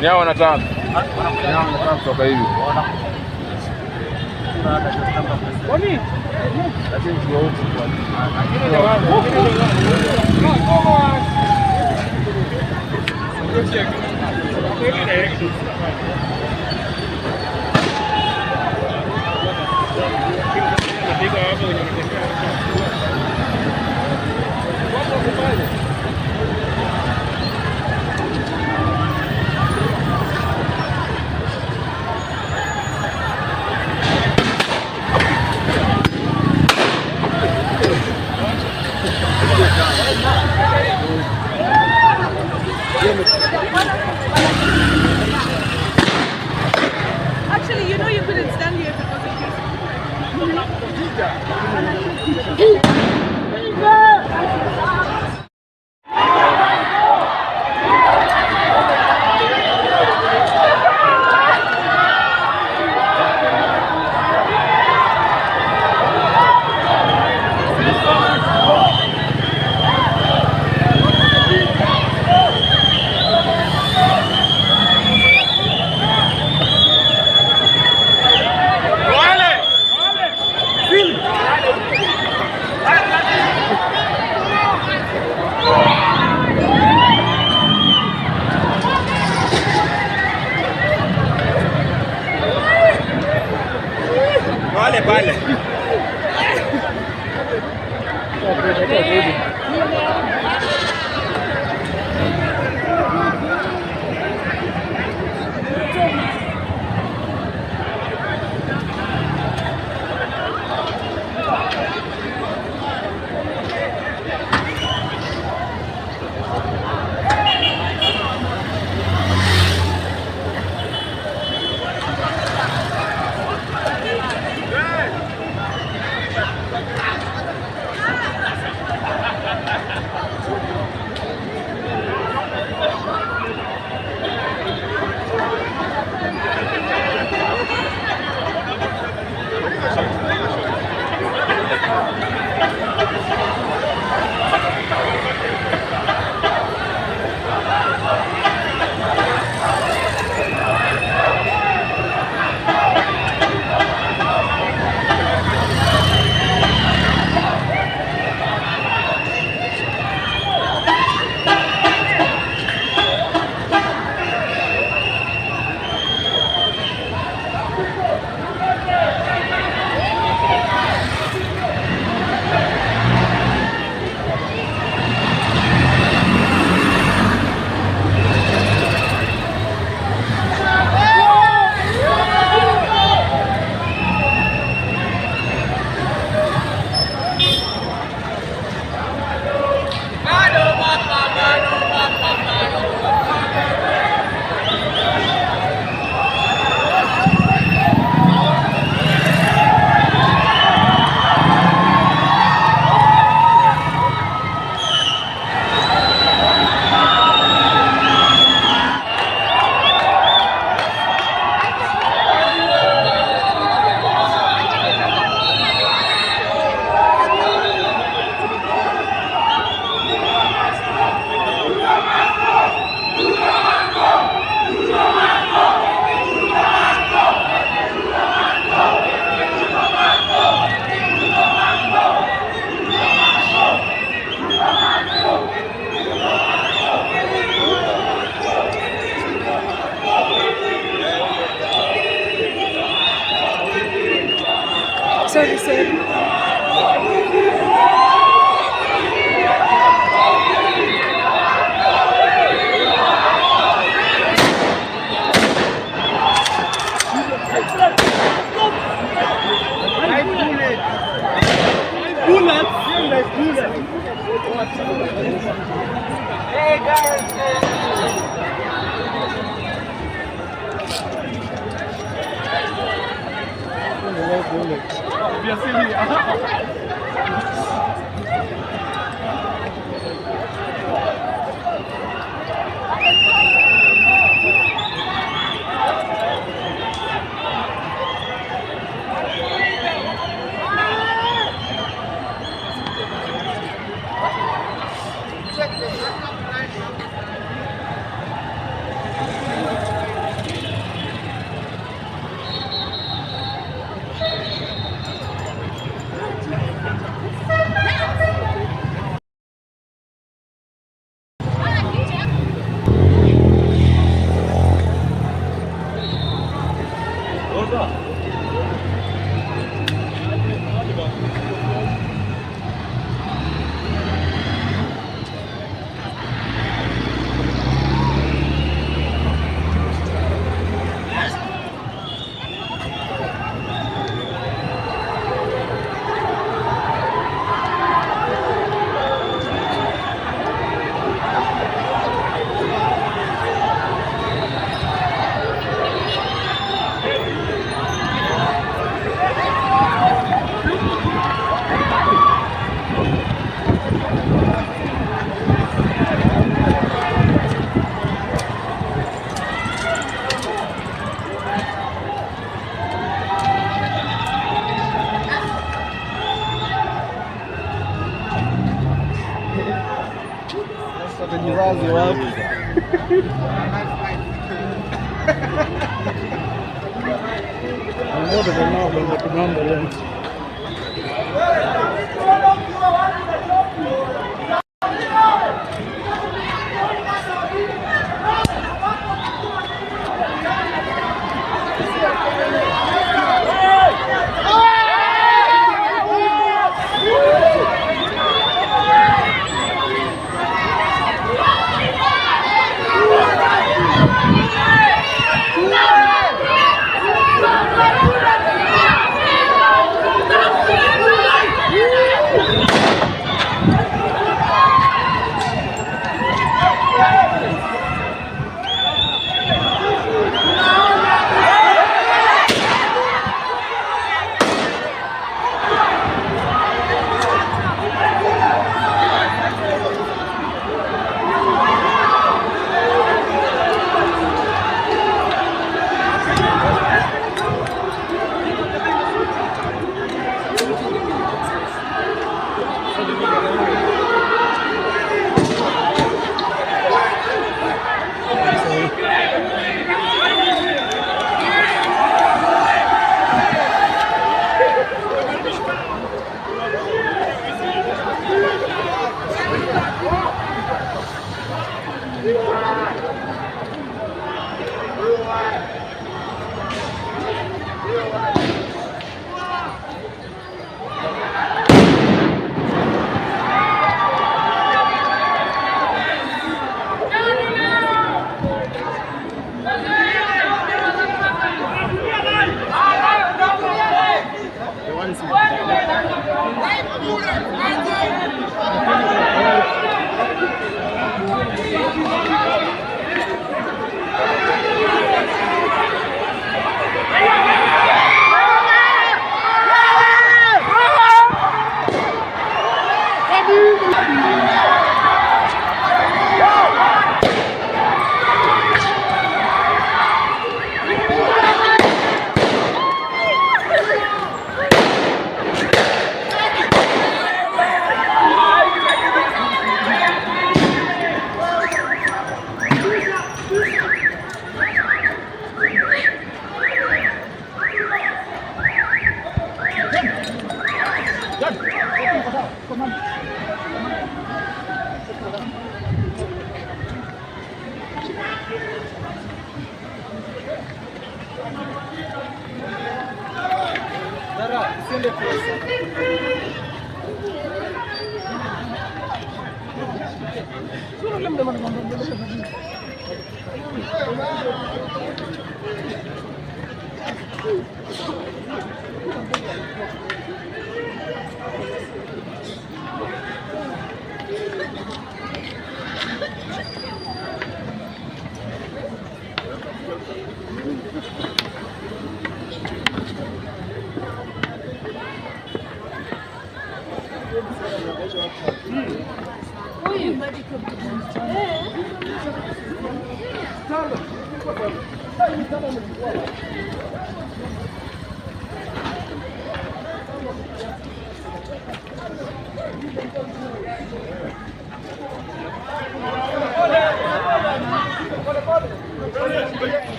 Ni hao wanataka. Ni hao wanataka kutoka hivi. Kwani? Lakini kwa huko Actually, you know you couldn't stand here because of Vale. Sorry, sir. Hey guys!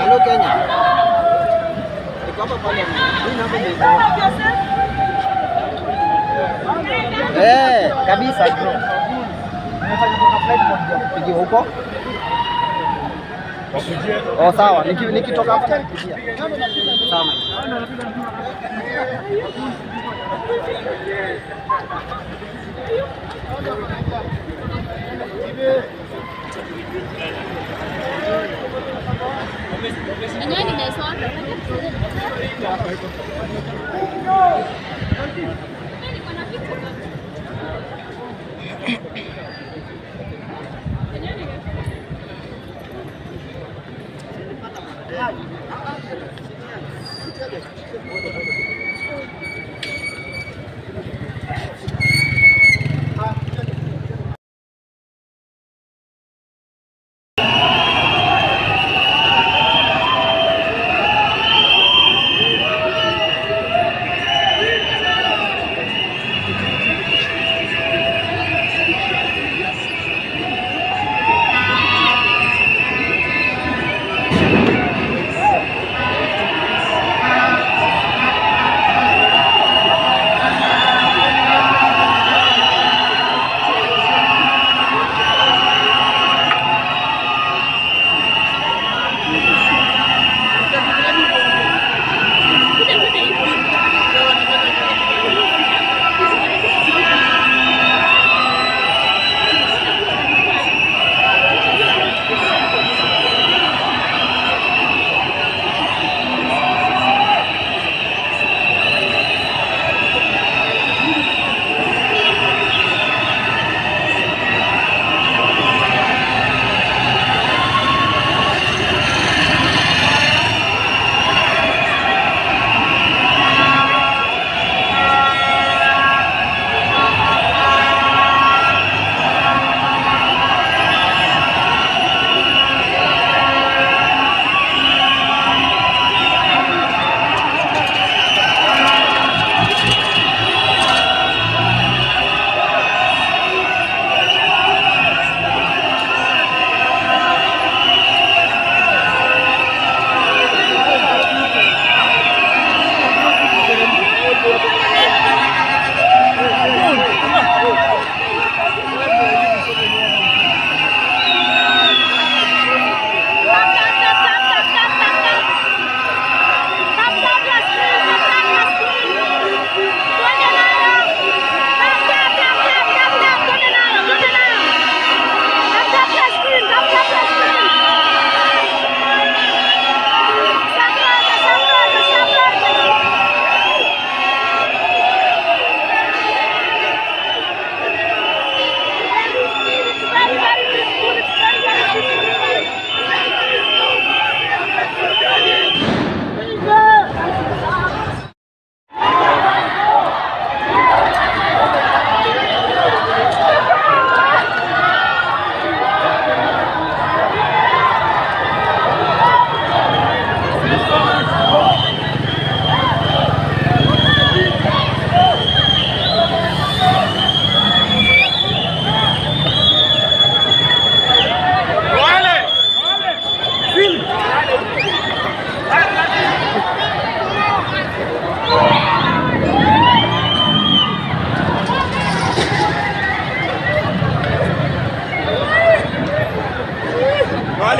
Halo Kenya. Iko hapa pale. Hii namba ndio. Kabisa bro. Nimefanya kwa flight mode ya kupigia huko. Oh sawa, nikitoka hapo nikupigia. Sawa. And then this one.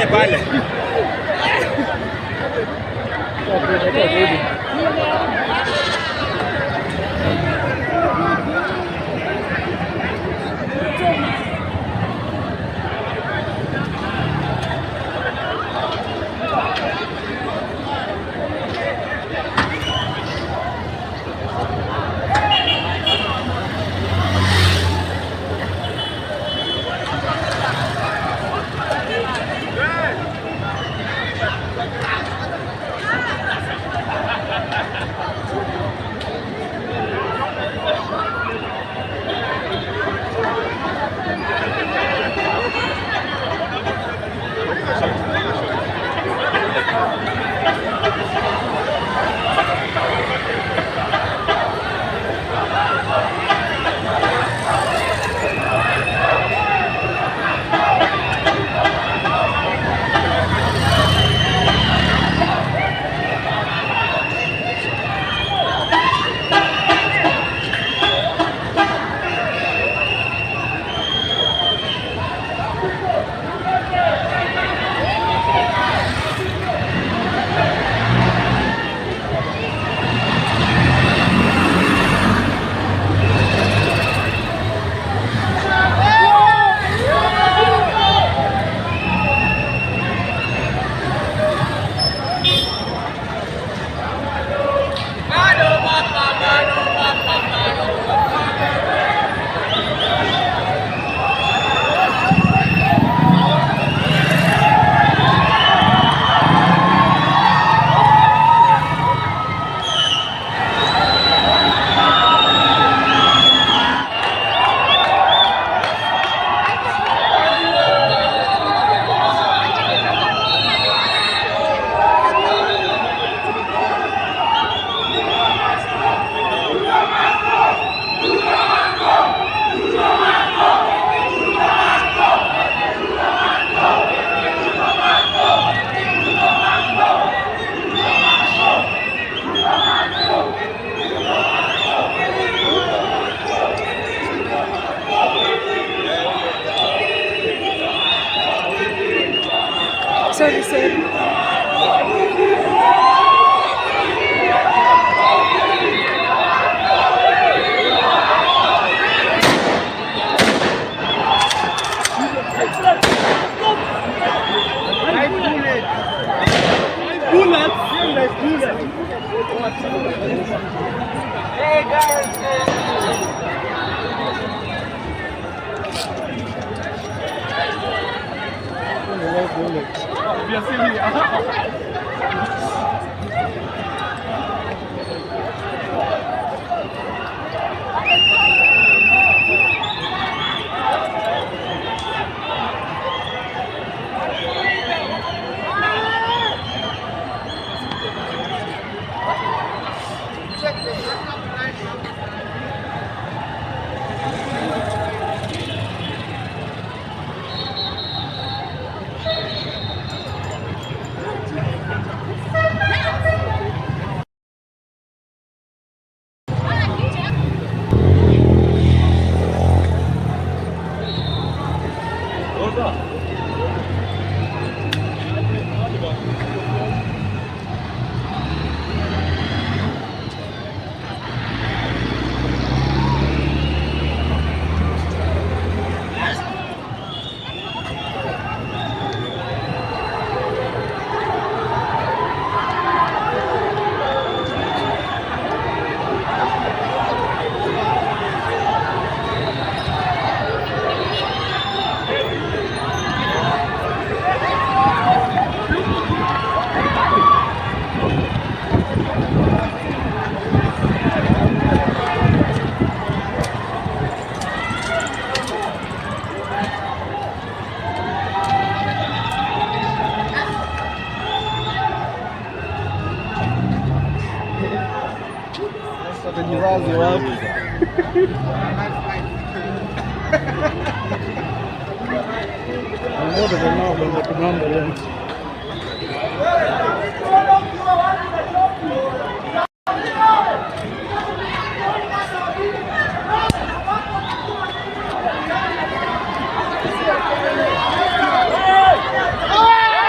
pale pale. Sorry, sir. Hey guys! Wajiwazi wapi? Ngoja jamaa bwana tumamba leo. Hey!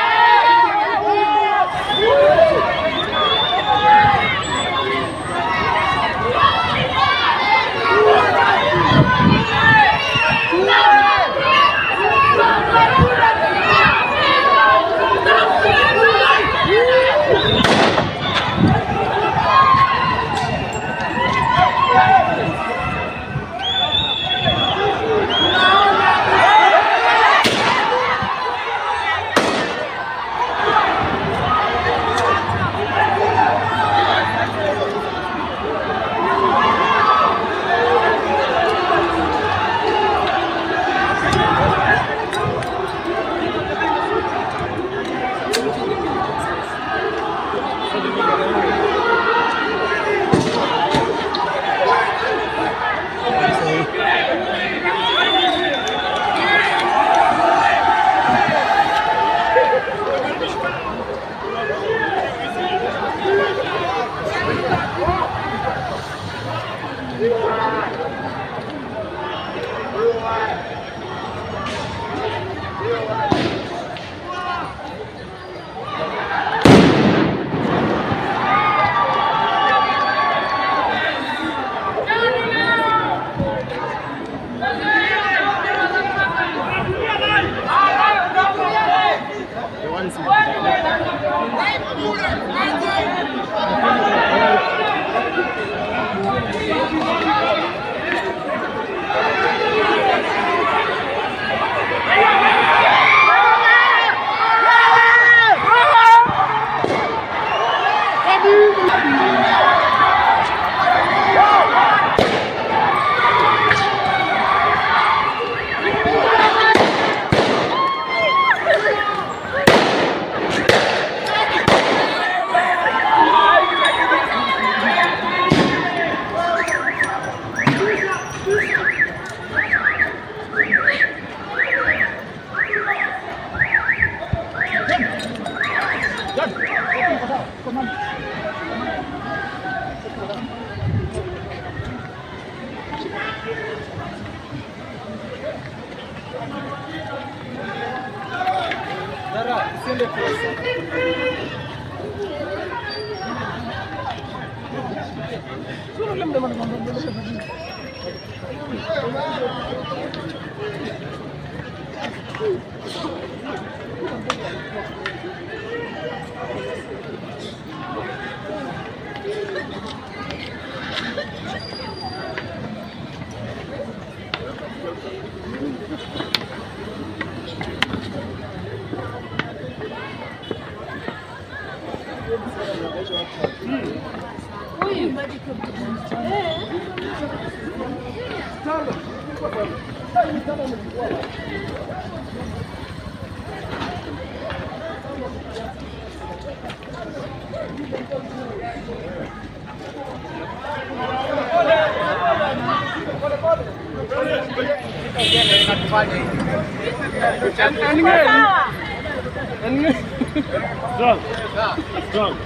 Strong.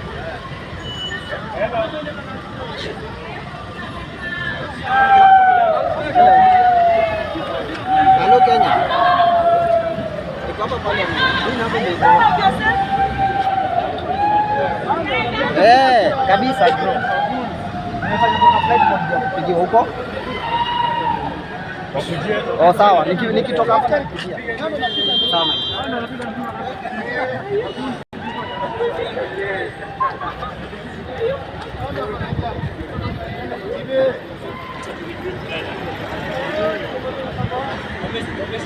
Hello Kenya. Niko hapa parliament. Mimi hapo ndio. Kabisa bro. Nimefanya kwa flight mode ya kupigia huko. Oh sawa, nikitoka hapo nitakupigia. Sawa.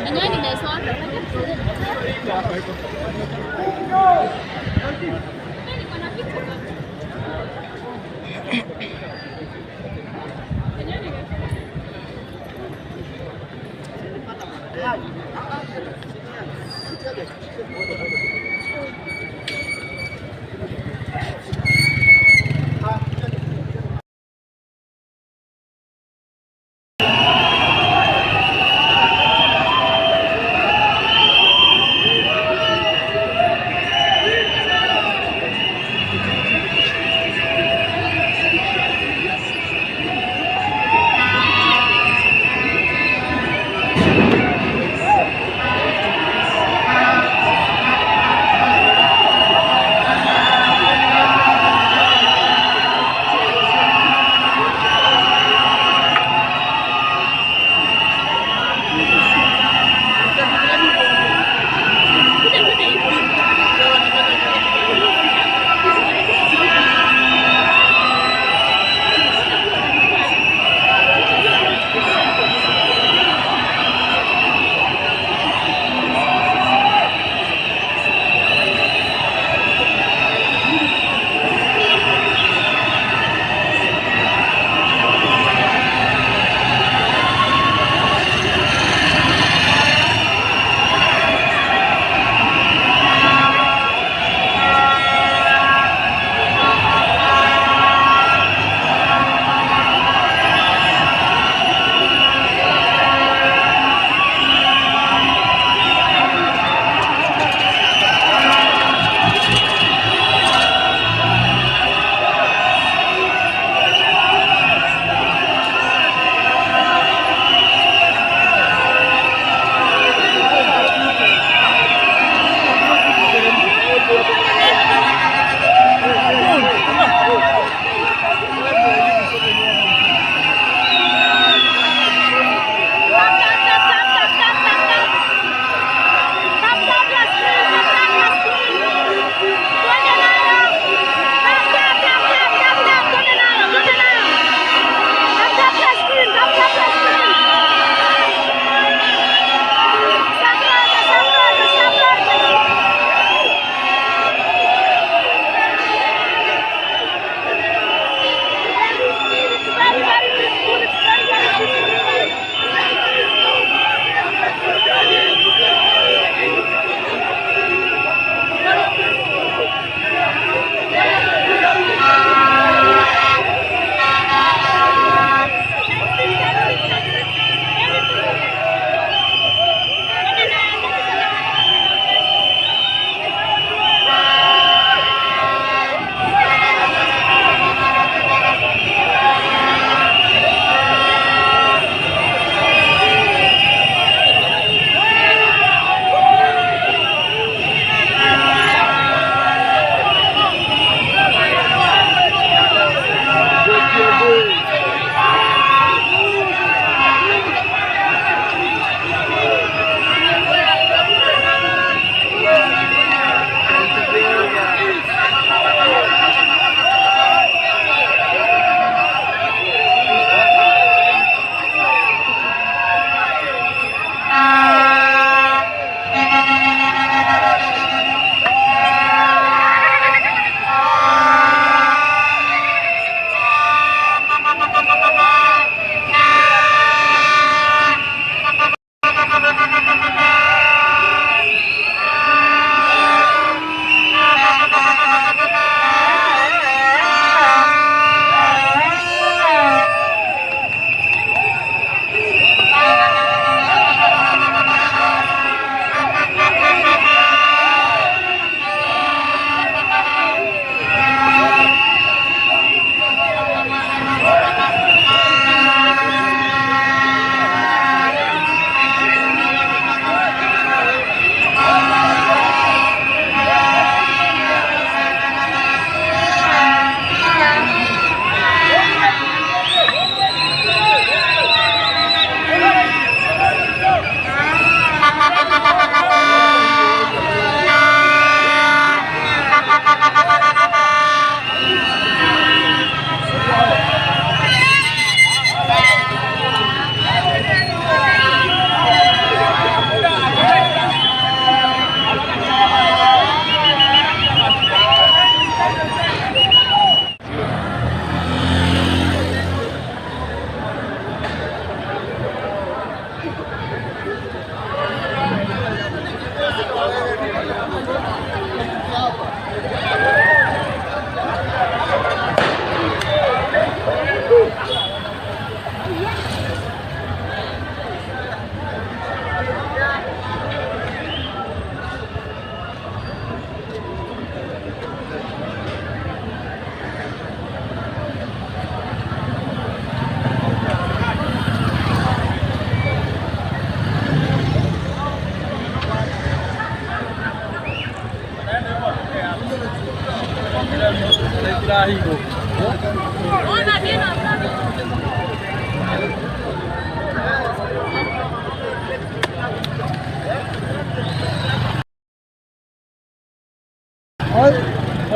Anyone in this one?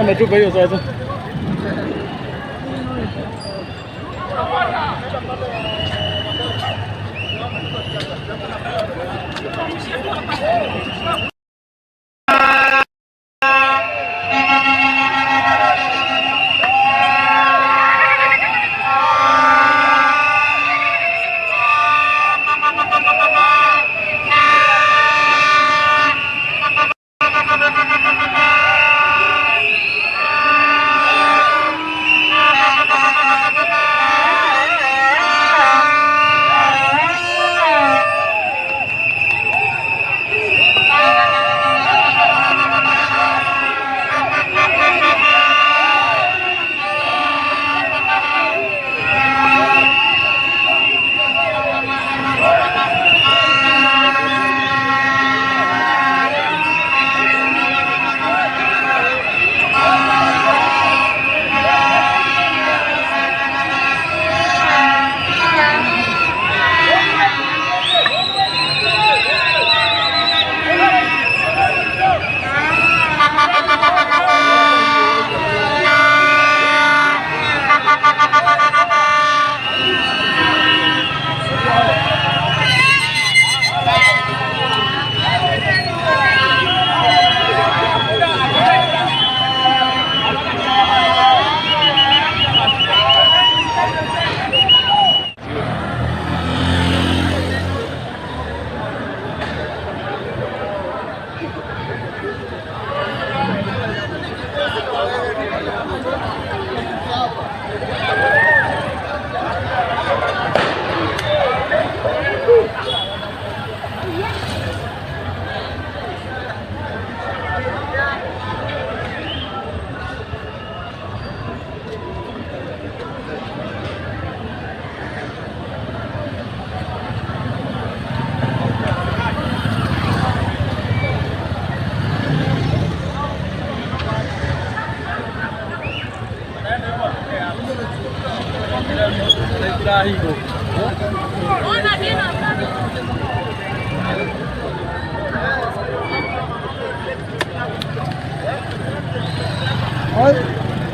Ametupa hiyo sasa.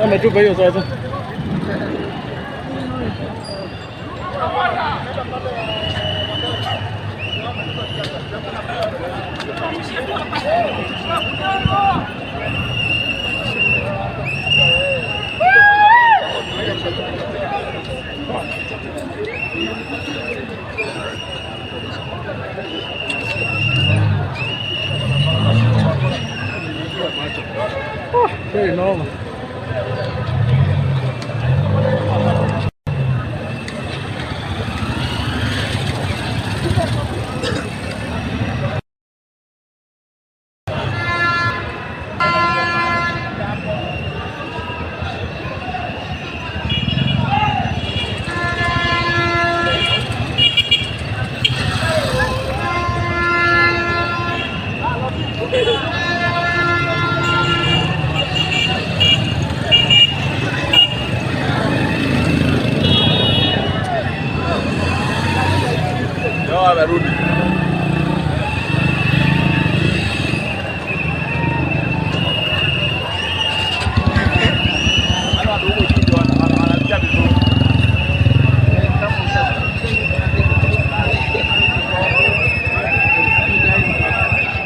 Ametupa hiyo sasa. Very normal. Amerudi.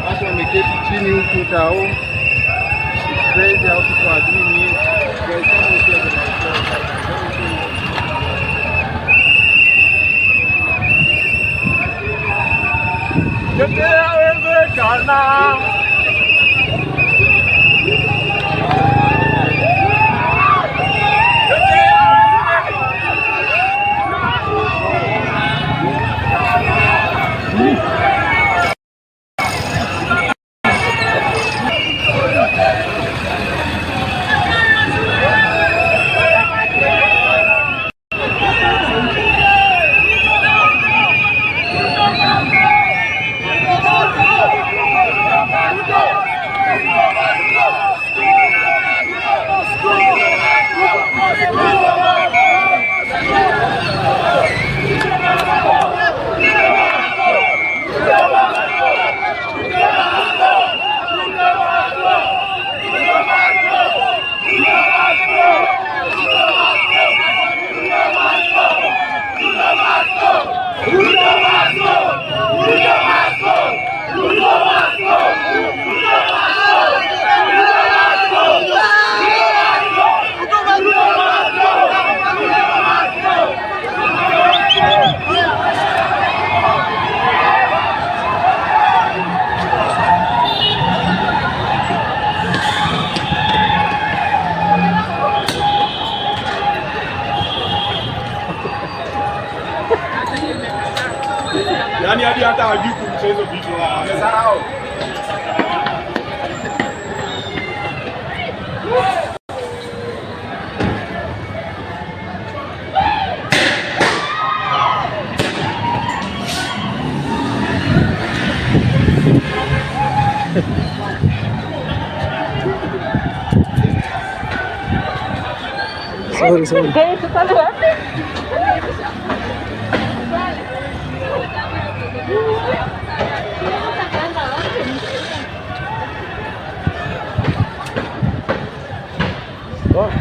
Watu wameketi chini huku tao. Crazy au kwa dini. Yawezekana. hata hajui kumcha hizo vitu. Amesahau. Sorry.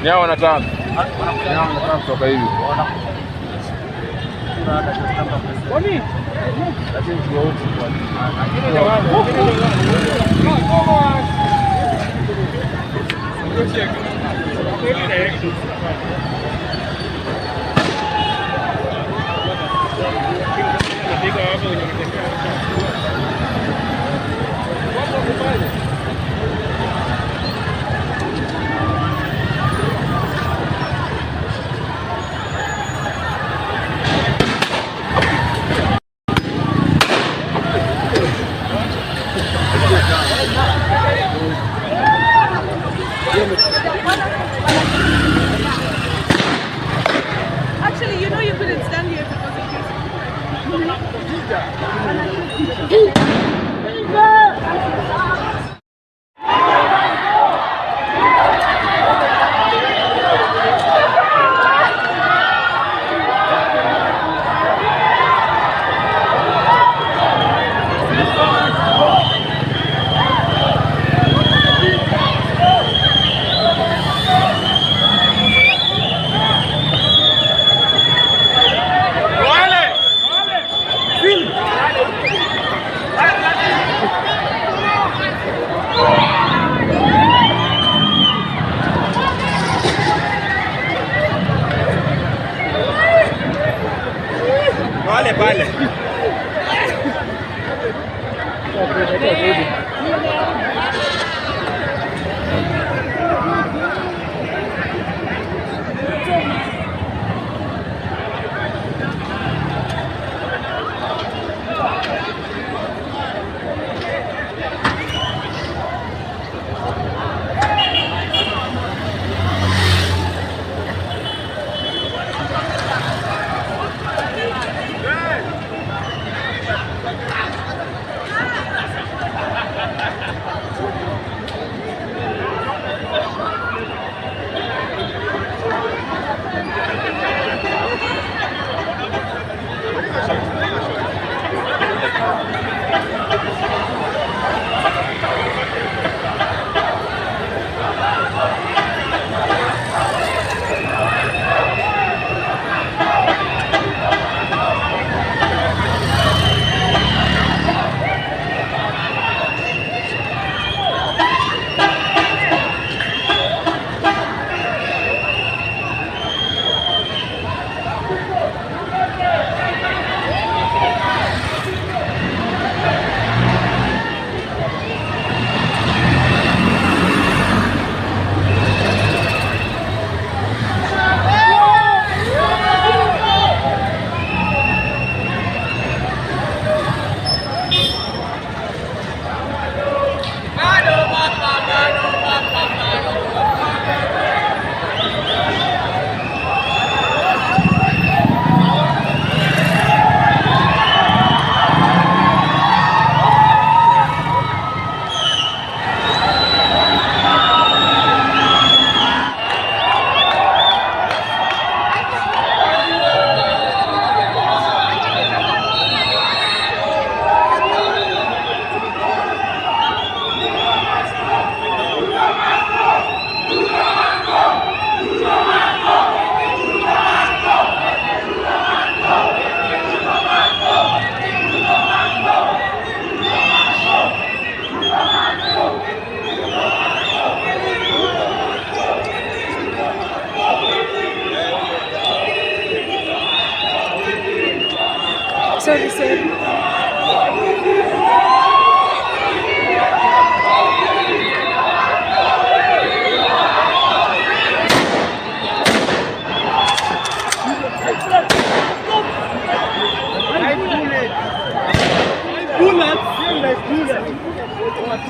Nyao wanataka. Nyao wanataka kutoka hivi. Kwani? Lakini tuwa huku kwa.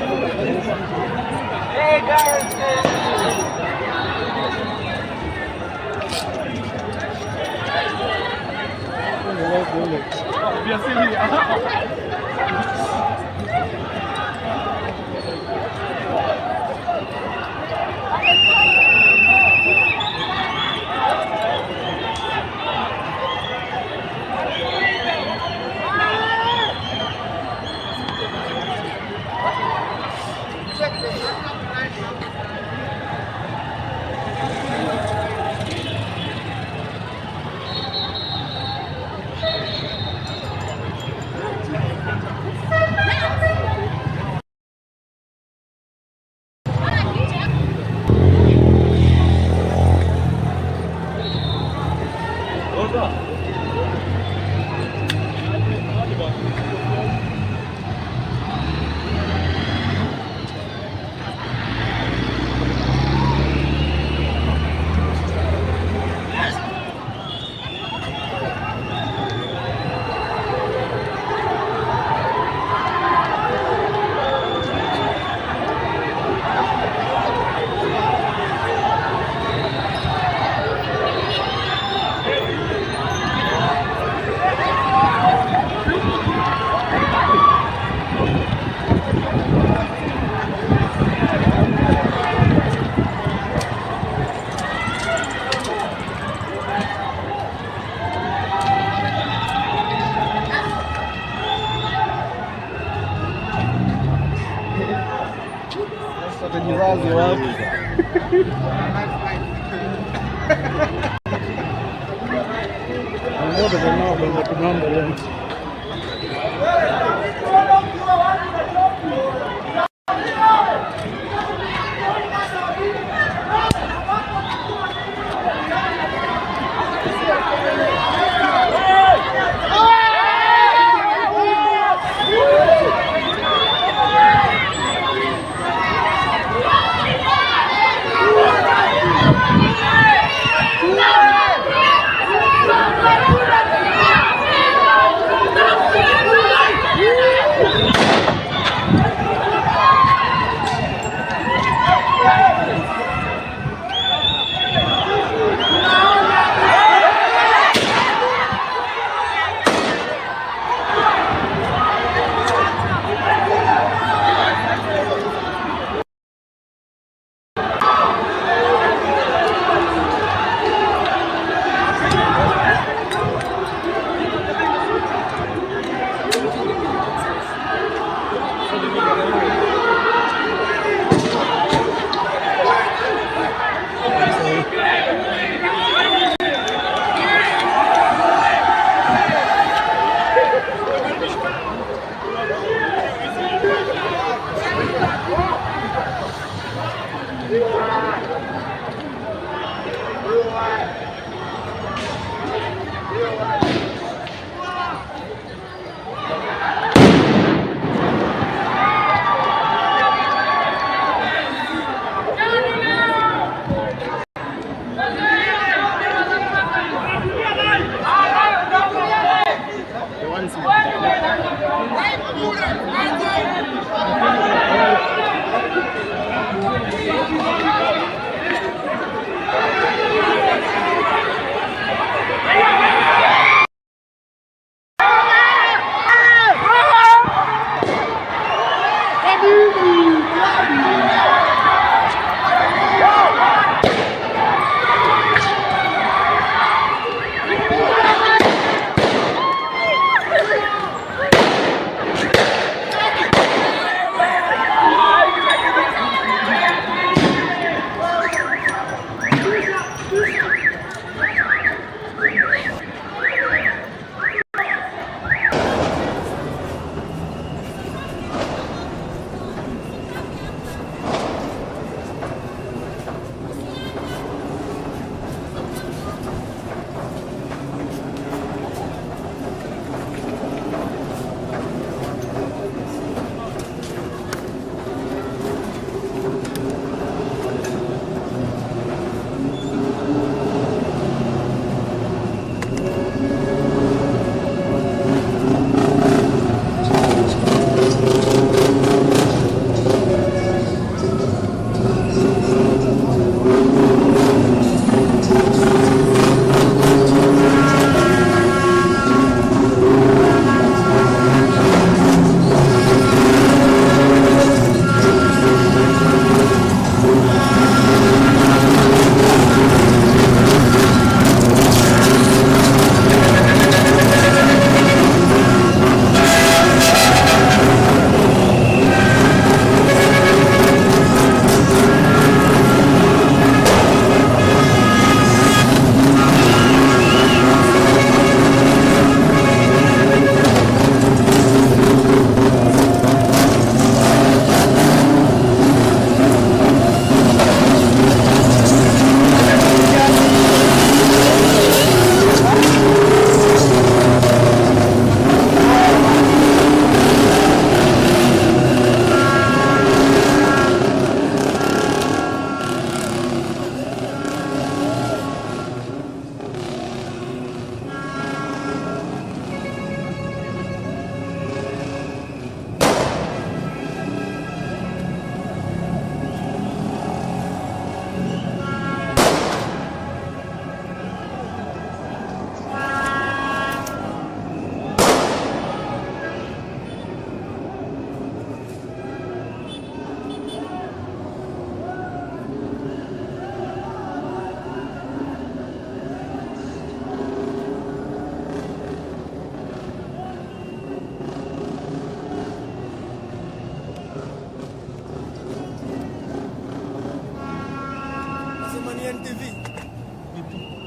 Hey guys. We are still here. Wazazi wapi? Mmoja jamaa bwana tunamba leo.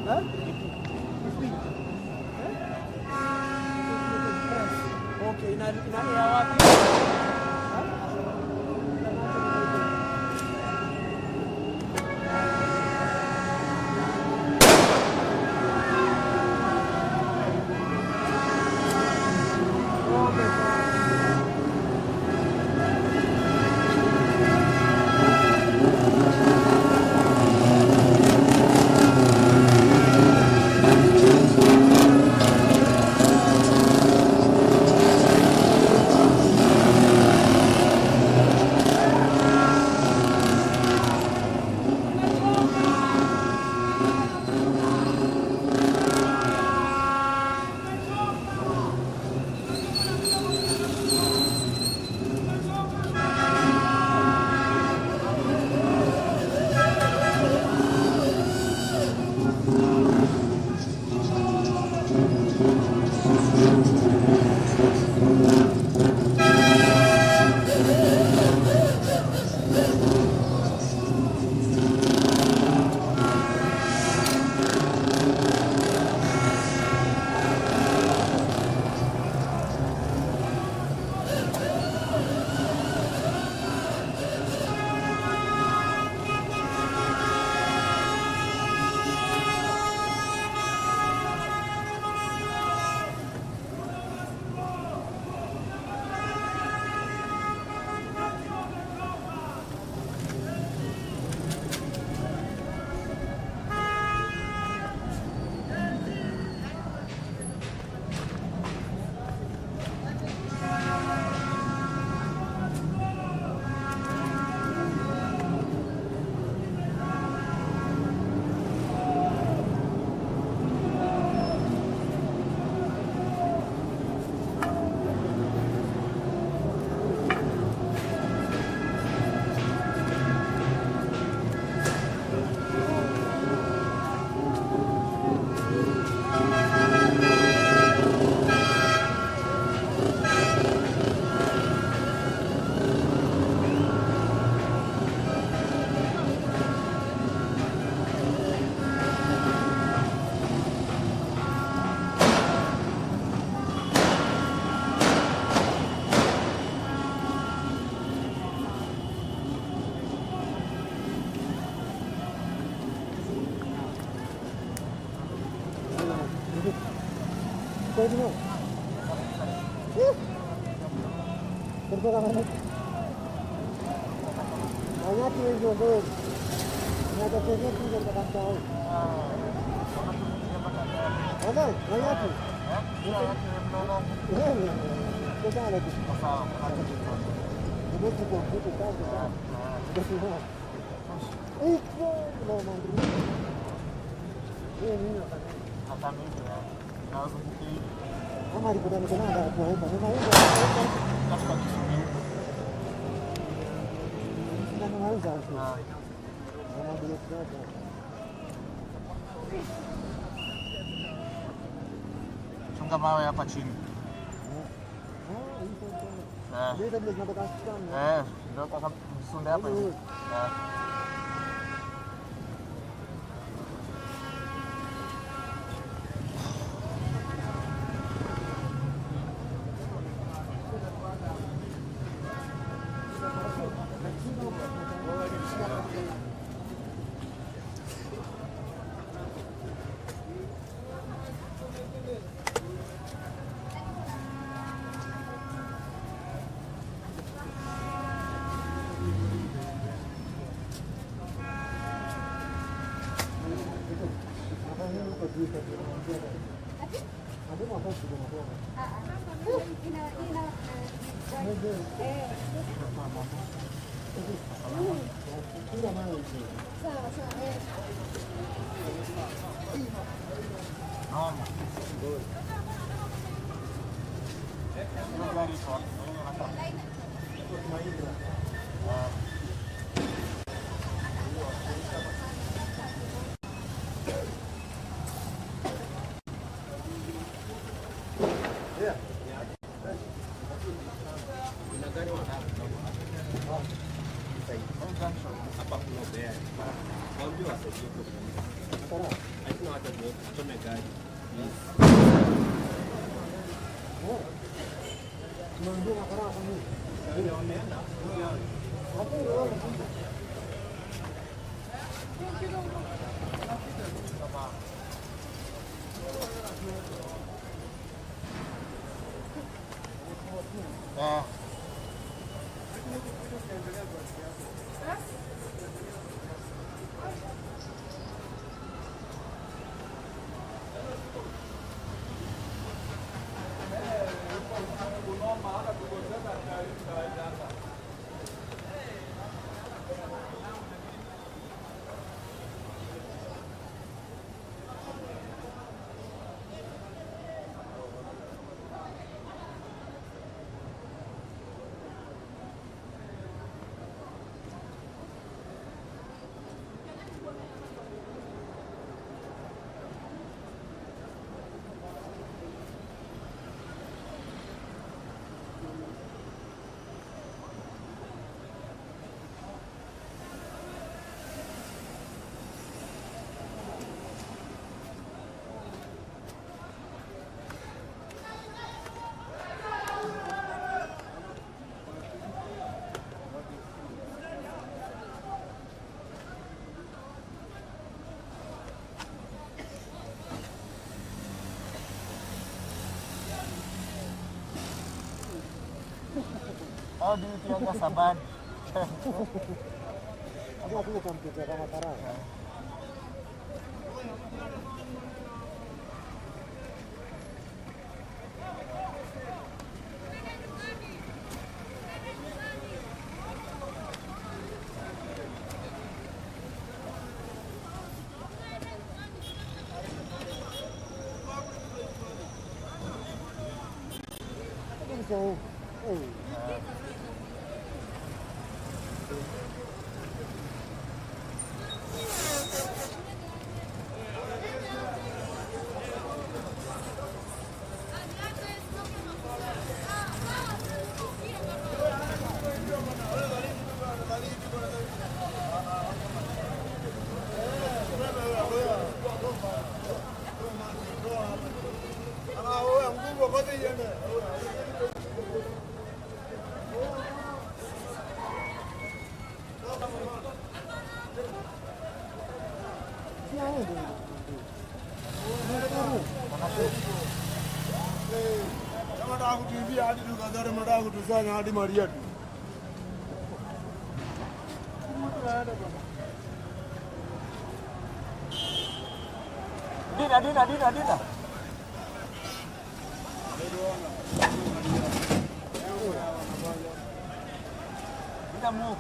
Okay, ina wapi? Chunga mawe hapa chini. Ndio kaka msunde hapa hivi. junction hapa kuna bea. Waambie wasaidie kwa polisi. Hakuna hata tuchome gari. Tunaondoka kwa raha mimi. Ndio wameenda. Hapo ndio How do you think Saban? Aku bukan kerja sama Tara. Nataka kutuibia hadi tukadhara, nataka kutusanya hadi mali yetu. Dina. Dina move.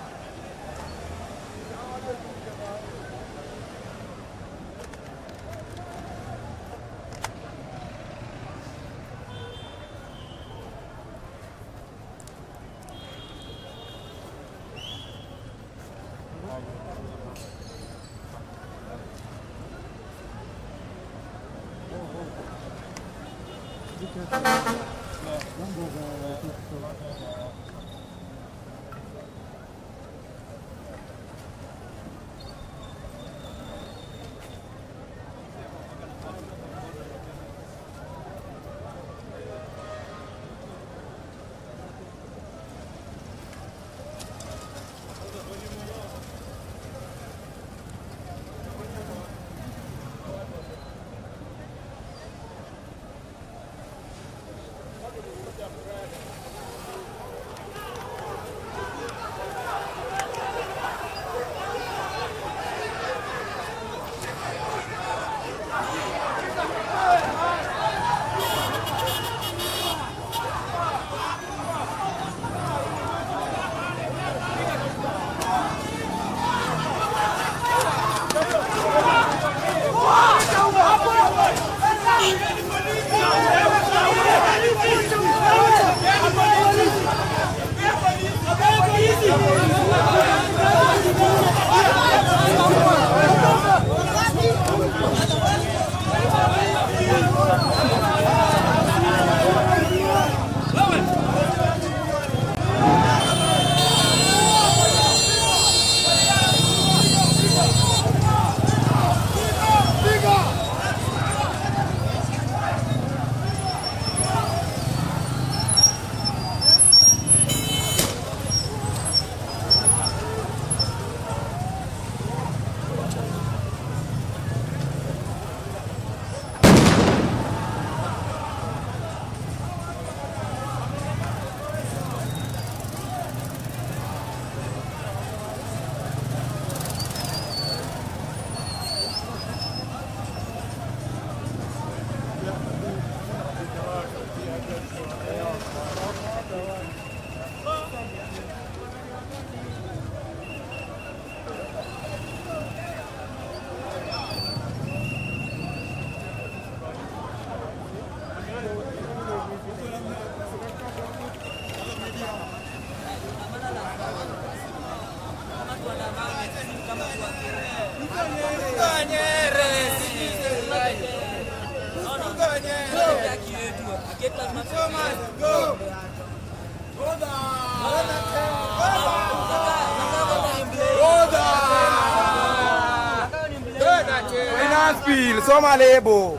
Soma lebo.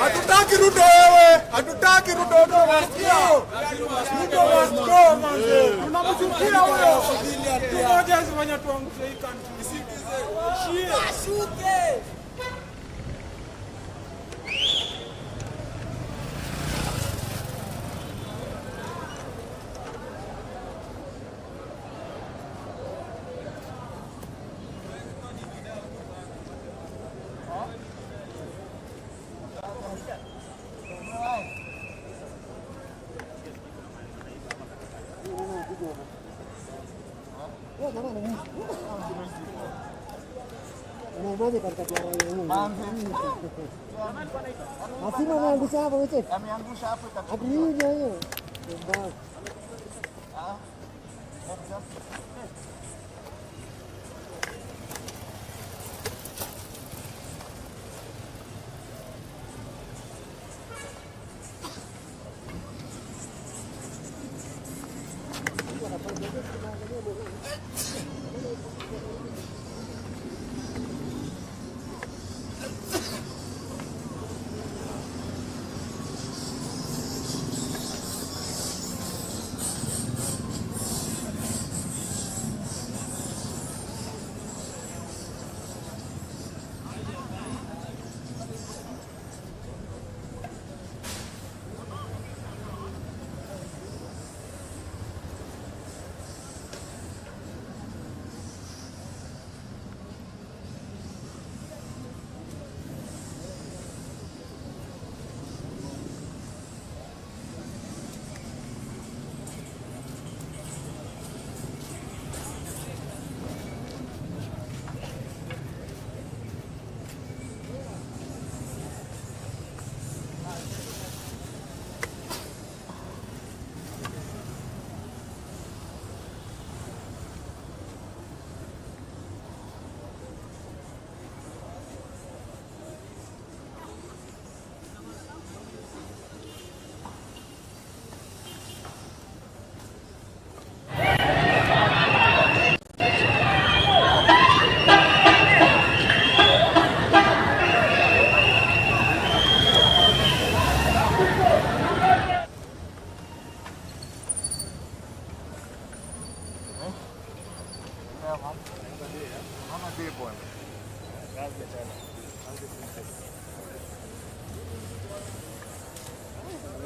Hatutaki Ruto wewe, hatutaki Ruto wasikia. Ruto wasiko manze. Tunamchukia huyo. Tumoja zifanya tuangushe hii country. Shie. Ashuke. Asina anaangusha hapo wewe. Ameangusha hapo itakuwa. Hiyo. Mbaya.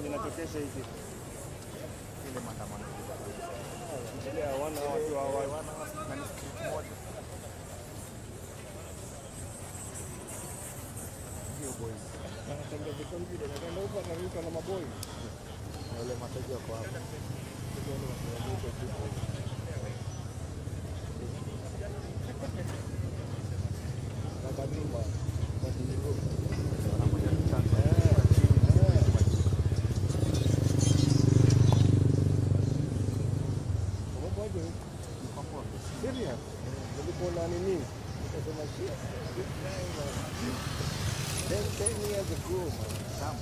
Inatokesha hivi ile maandamano ile wana watu wana na ni siku moja hiyo boys anatembea kwa vile anaenda huko na ruka na maboy na wale mataji wako hapo ndio wale wanaokuja huko na badimba wanakuja kuchanga serious nilipoona nini nikasema shit 10 years ago man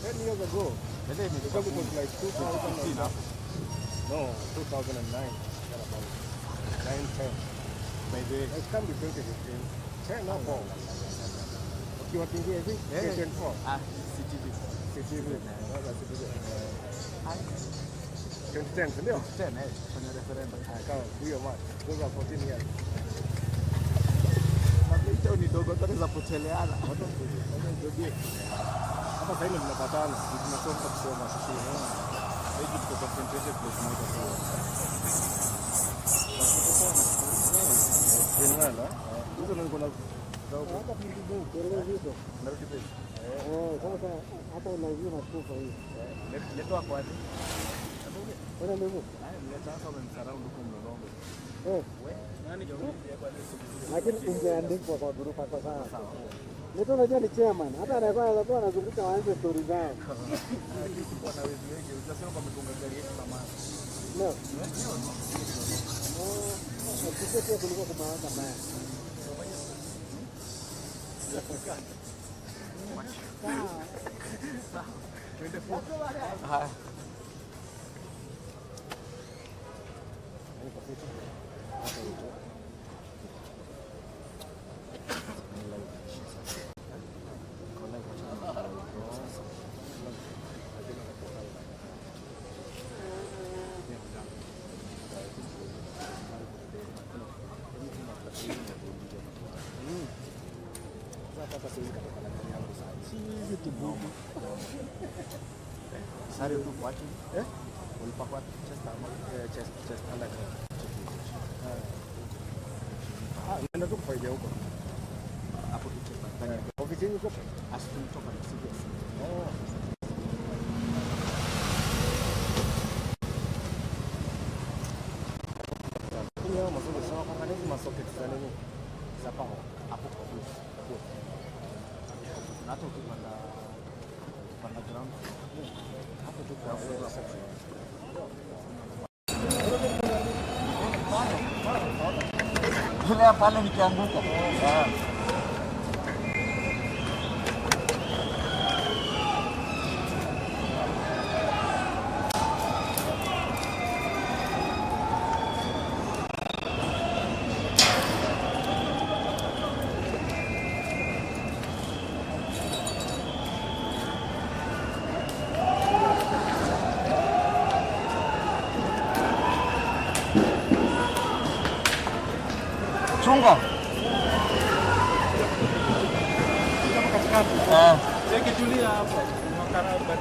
10 years ago because it was like 2009 no 2009 about 9-10 by the way it can be 2015 10 hapo ukiwa kingia hivi 24 CTV 2010 ndio 10 kwenye referendum kama hiyo match those are 14 years na hiyo ni dogo zote za kucheleana watu ndio hata sasa hivi tunapatana tunasoma kusoma sisi Lakini ungeandikwa kwa grupa kwa sasa. Ndio unajua ni chairman. Hata anakuwa anazunguka waanze story zao. Kuna wezi wengi, utasema kwa mtunga gari yetu na mama. No. Sisi pia tulikuwa kumawaka mbaya. Sawa. Sari tu kuat, lupa kuat chest anda kan. Nenda tu kufaidia huko. Hapo tu tanya. Ofisi ni huko. Asili toka nisije. Oh. Ini yang masuk sama kan ini masuk ke sana ni. Siapa hapo kwa huko. Nato pada ground. Hapo tu kwa reception. Ile pale nikianguka. Chunga. Katikati. Tulia hapo. Makaraba.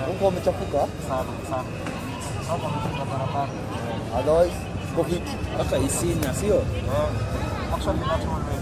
Huko umechafuka sana. Hapo umefunga barabara. Otherwise, go hit. Hata isina sio? Actually not already.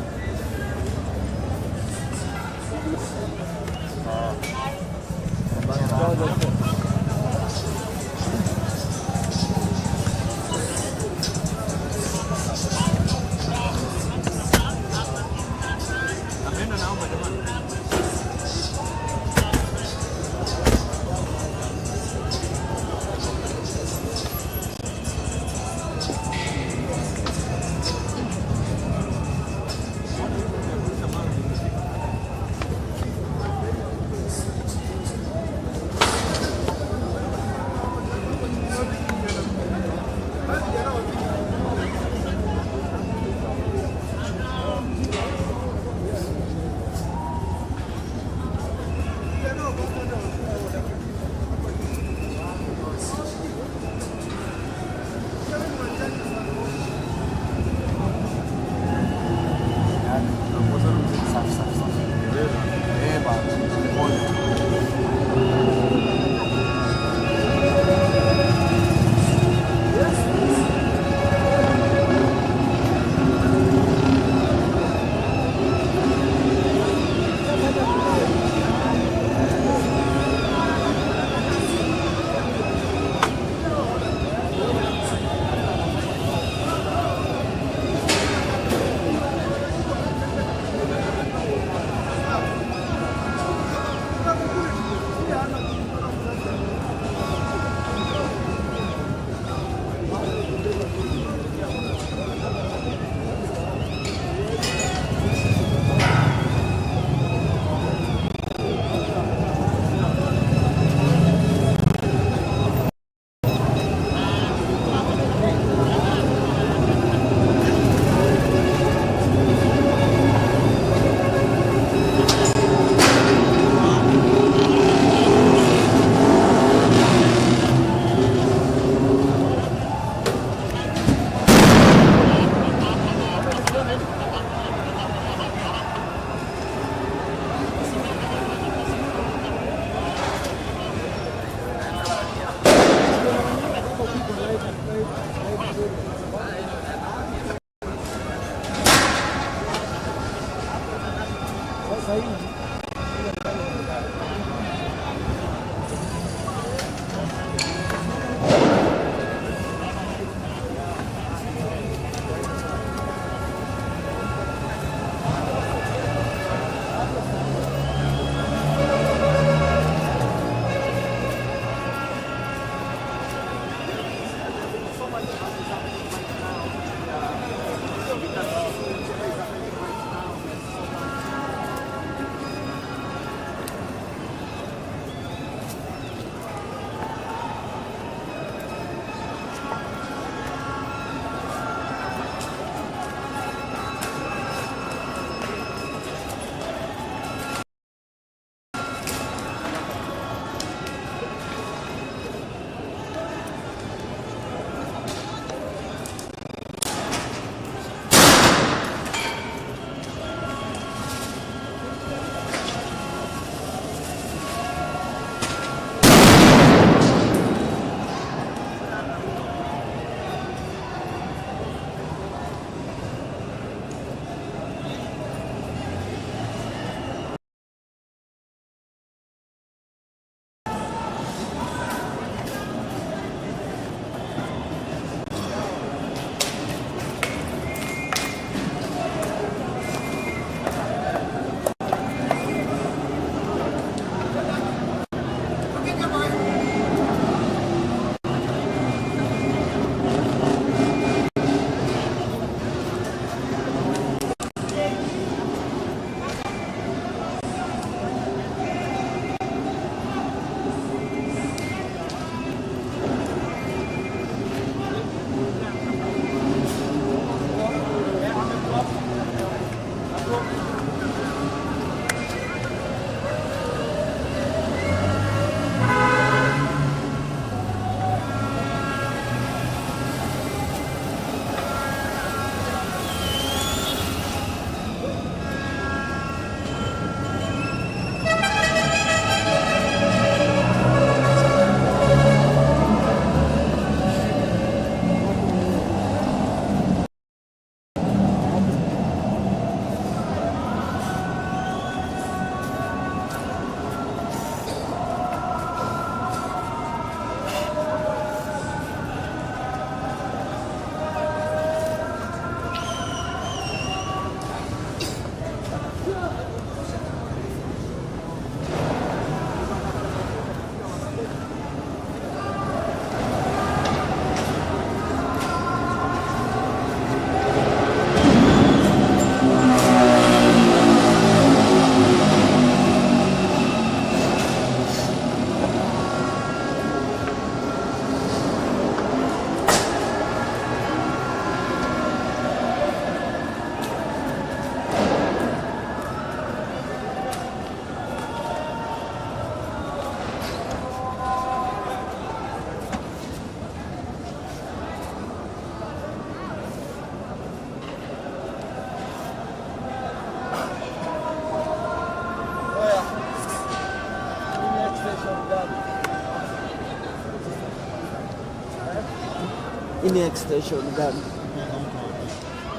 Ini extension gani?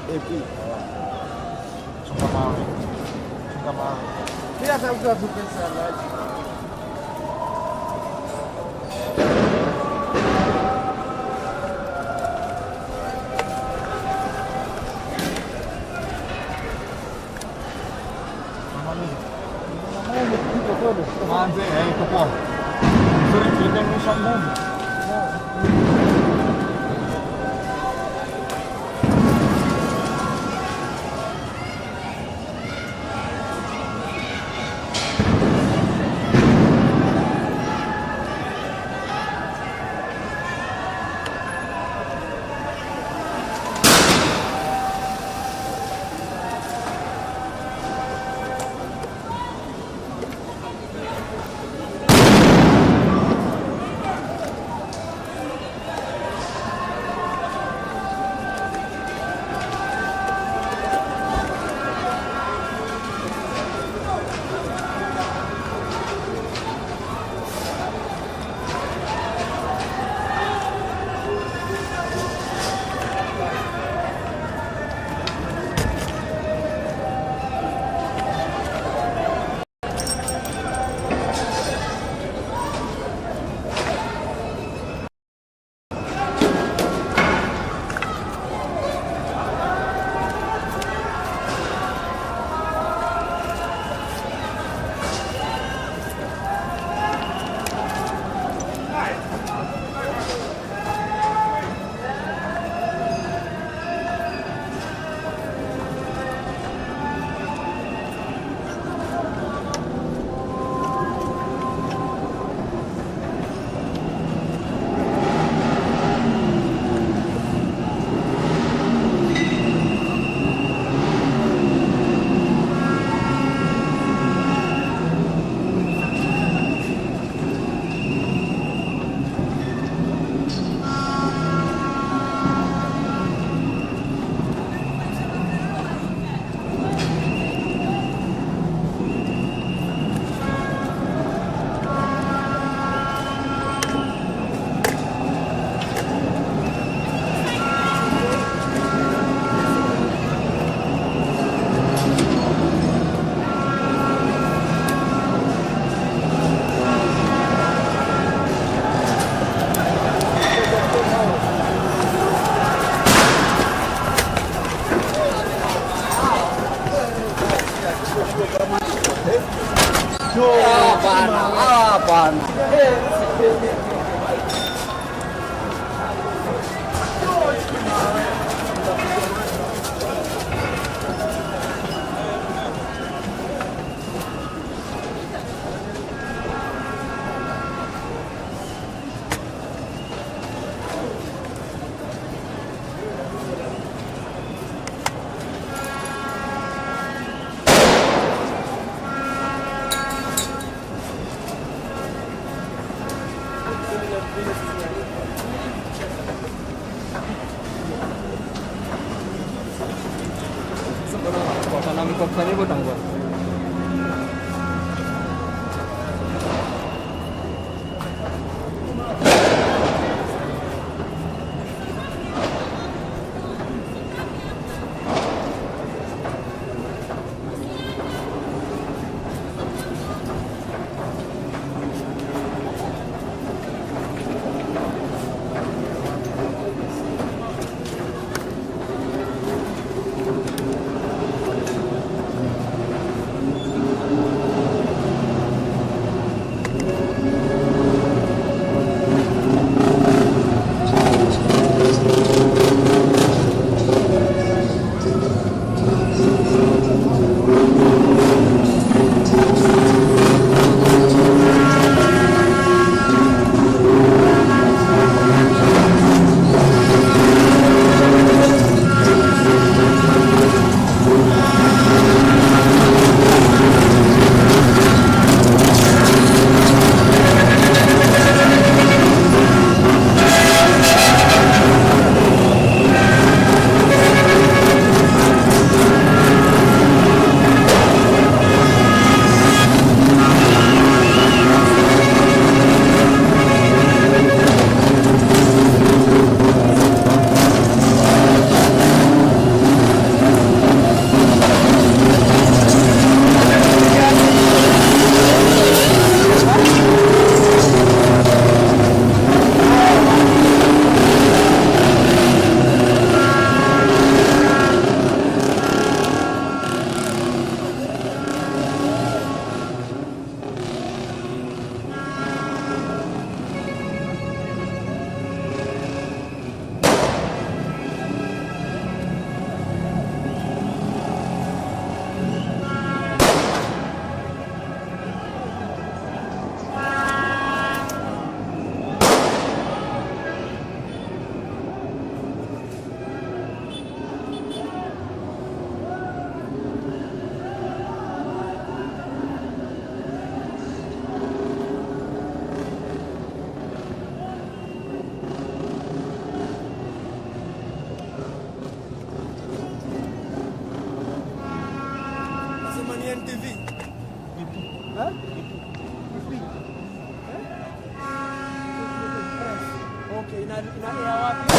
AP. Pia tafuta tu pesa alaji. Manze, iko poa. Suri tulikanusha ngumu. Hapana. Ina wapi?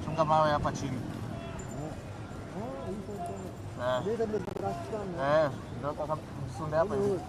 Chunga mawe hapa chini. Ndio kaka msunde hapa hivi.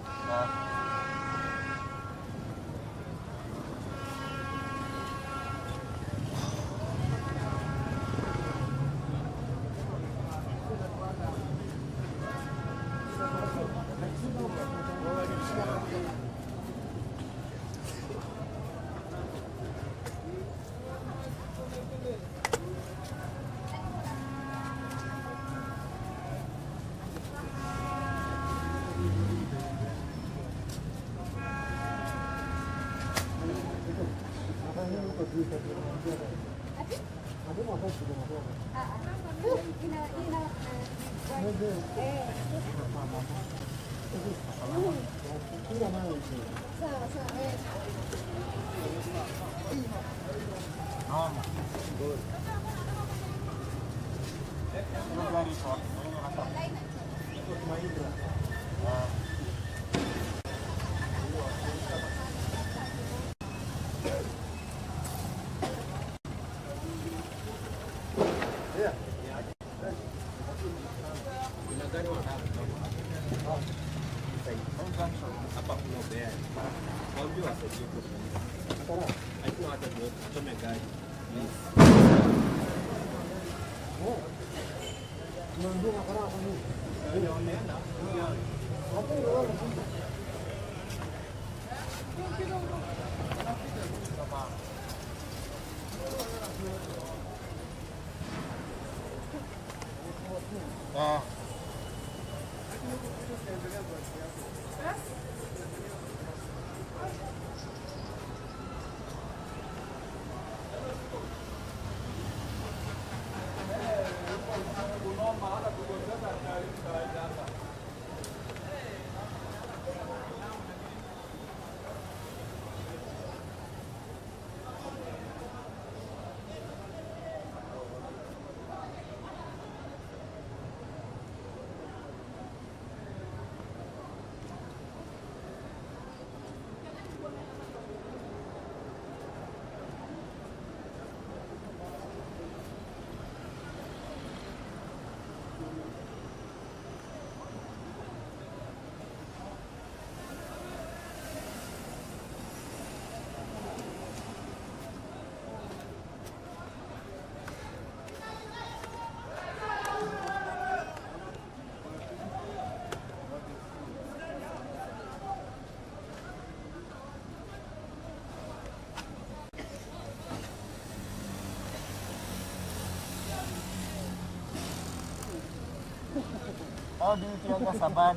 How do you think that's a bad?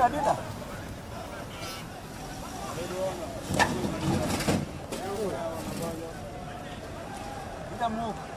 Dina. Dina move.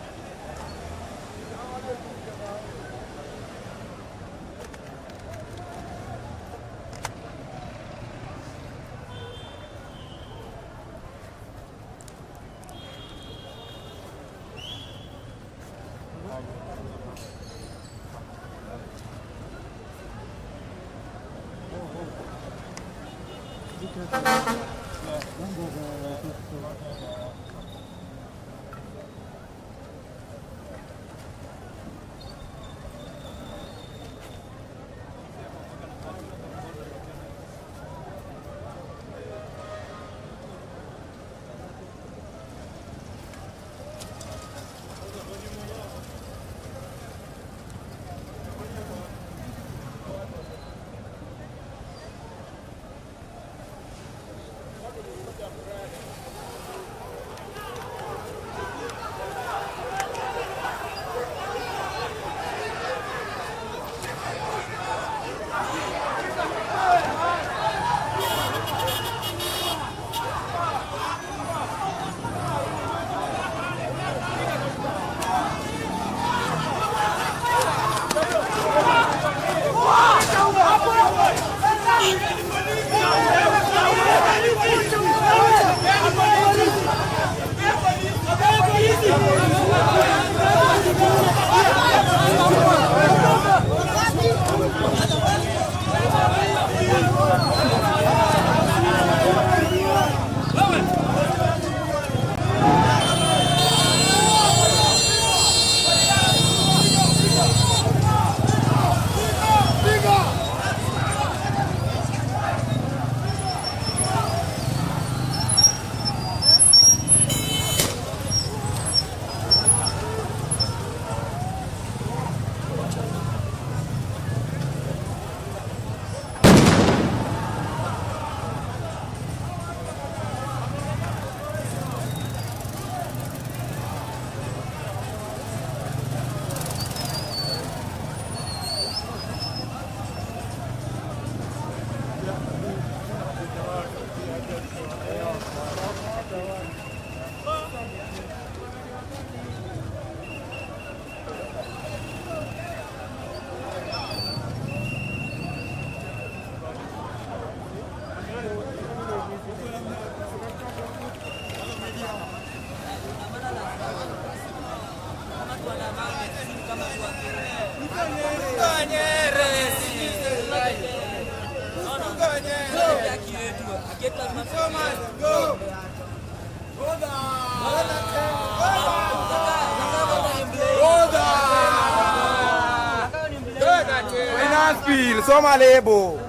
Soma lebo.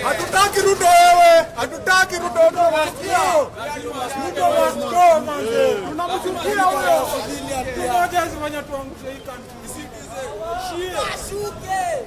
Hatutaki Ruto wewe, hatutaki Ruto tunasikia. Ruto must go manze. Tunamchukia huyo. Tumoja zifanya tuangushe hii country. Shie. Ashuke.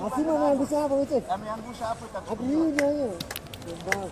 Asima ameangusha hapo wote. Ameangusha hapo itakuwa. Hiyo hiyo. Mbaya.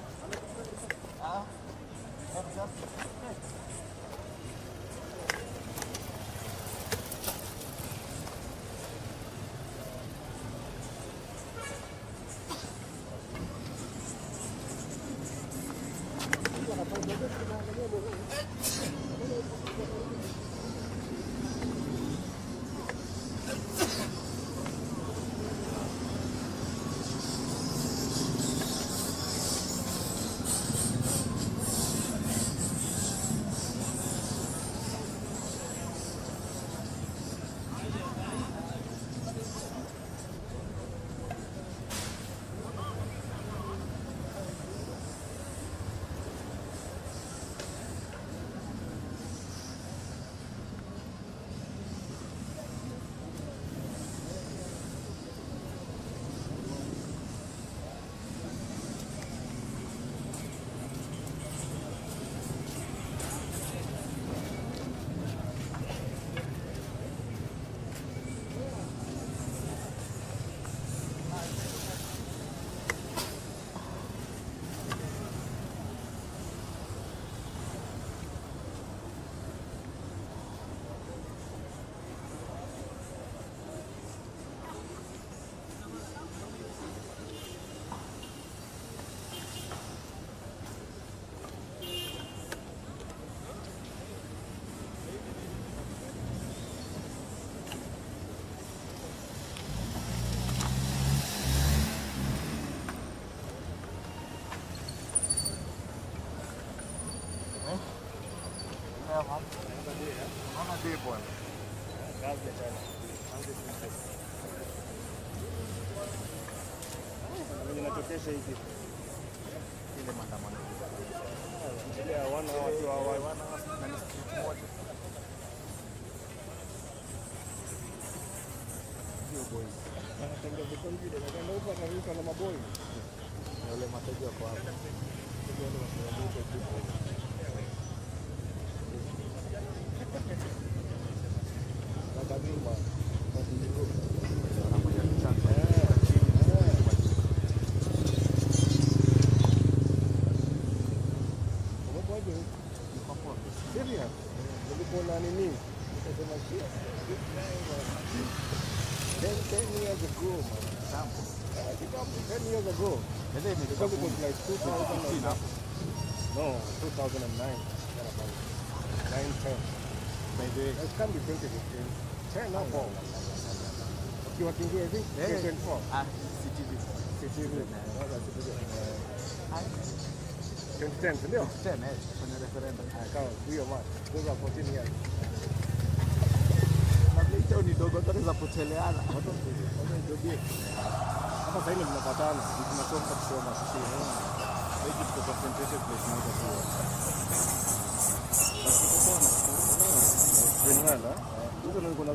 Inatokesha hivi ile maandamano ile wana watu wana na ni kitu moja hiyo boys anatembea kwa vile anaenda huko anaruka na maboy na wale mateja wako hapo ndio wale wanaruka kitu Kadima because it was like 2009. No, 2009. About 9-10. Maybe it can be 2015. 10 up all. You are thinking, I think 24. CTV. 2010, ndio? 10, kwenye referendum. Kama hiyo man. Those are 14 years. Na leo ni dogo tena za poteleana. Watu ndio. Hapa sasa hivi tunapatana, tunasoma kusoma sisi. Hiki tuko concentration place moja tu. Basi tuko na. Hizo ndio kuna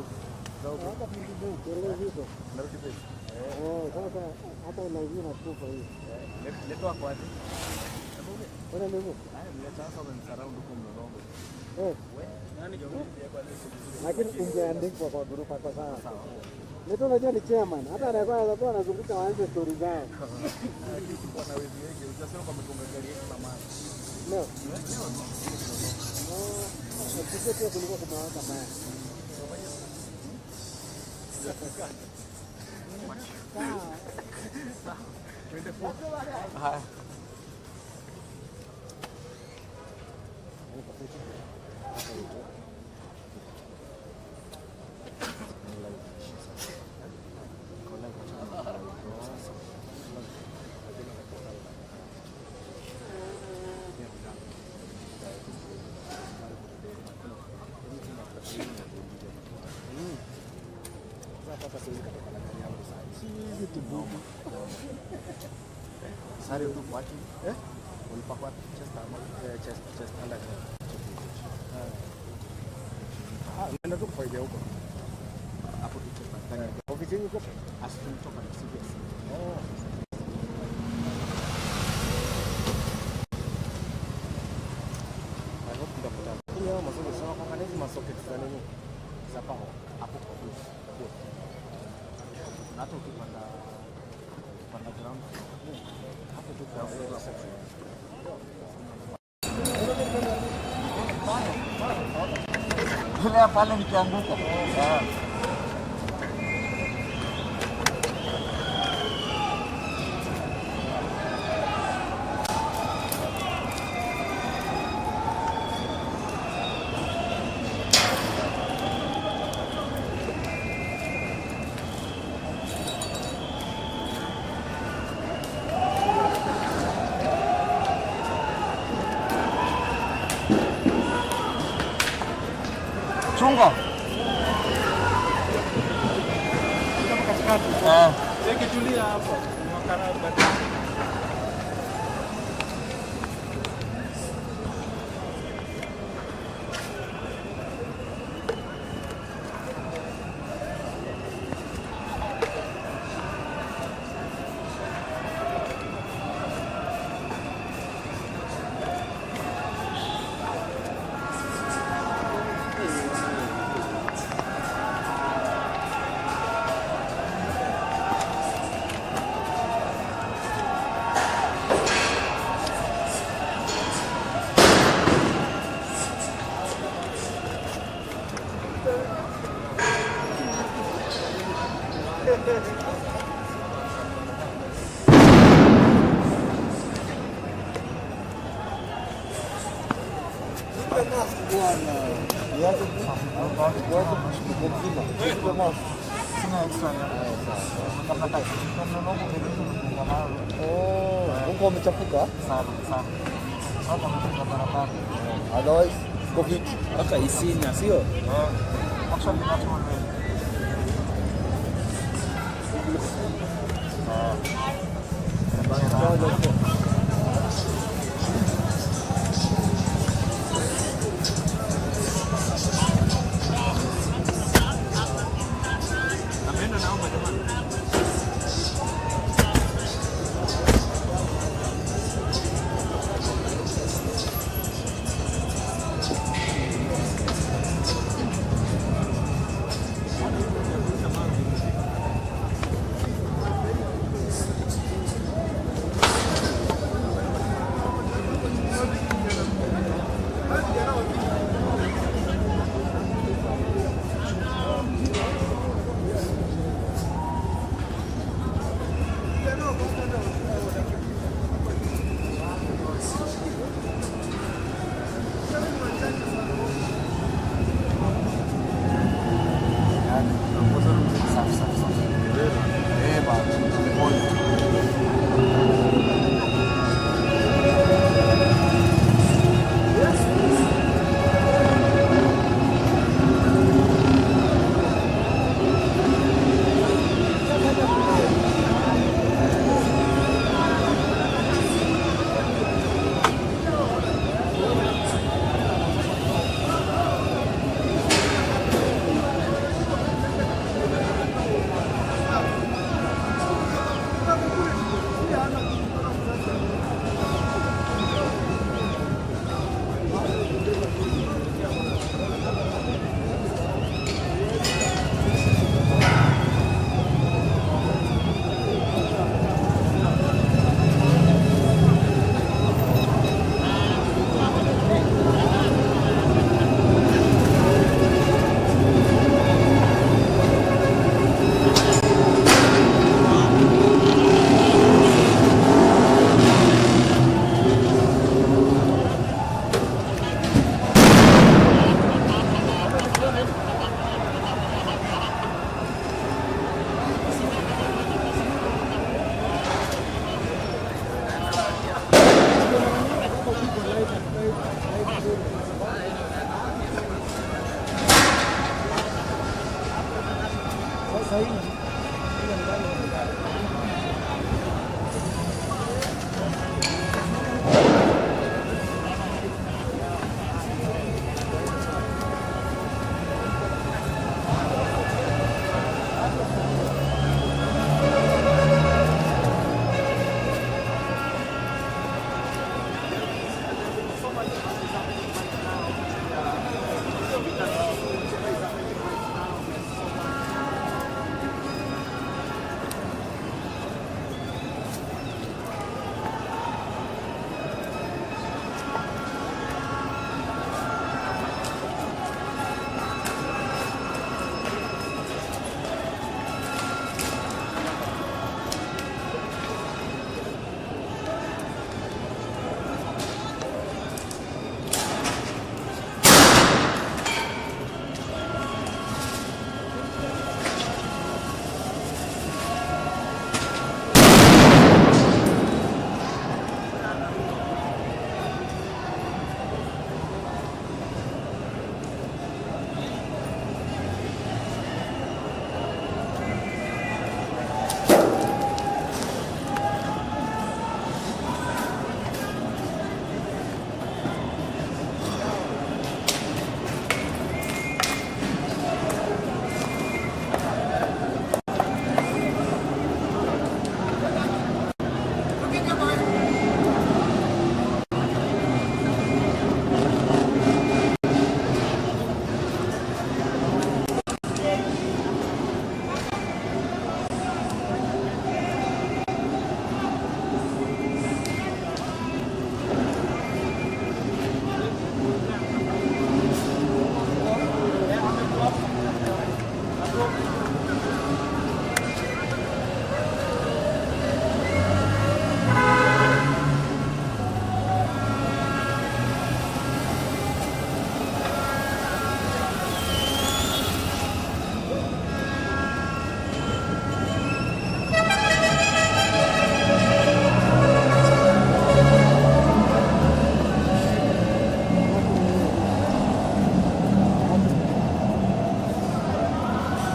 Sasa hata lazima tupo hii. Leto kwa wapi? Ona nini? Mleta hapa msarau huko mlolongo. Nani Lakini ungeandikwa kwa grupu kwa sasa. Leto unajua ni chairman. Hata anakuwa anazunguka waanze story zao. Kitu kwa na wezi wengi. Utasema kwa mgonga gari yetu na maji. No. Sisi pia kulikuwa kumewaka baya. Haya. Sari tu pati, ulipakwa chest under. Nenda tu kufaida huko. Hapo tu chest. Ofisini huko asitoka na CBS. I hope ndapata. Hiyo masomo sawa kwa kanezi masocket za nini? Za pao hapo kwa ofisi. Na hata ukipanda ground. Hapo tu kwa section. Ile pale nikianguka. Chunga. Katikati. Tulia hapo. Makaraba. Huko umechafuka sana. Hapa kwa barabara. Otherwise, COVID. Hata isina sio? Actually not one. ni nani?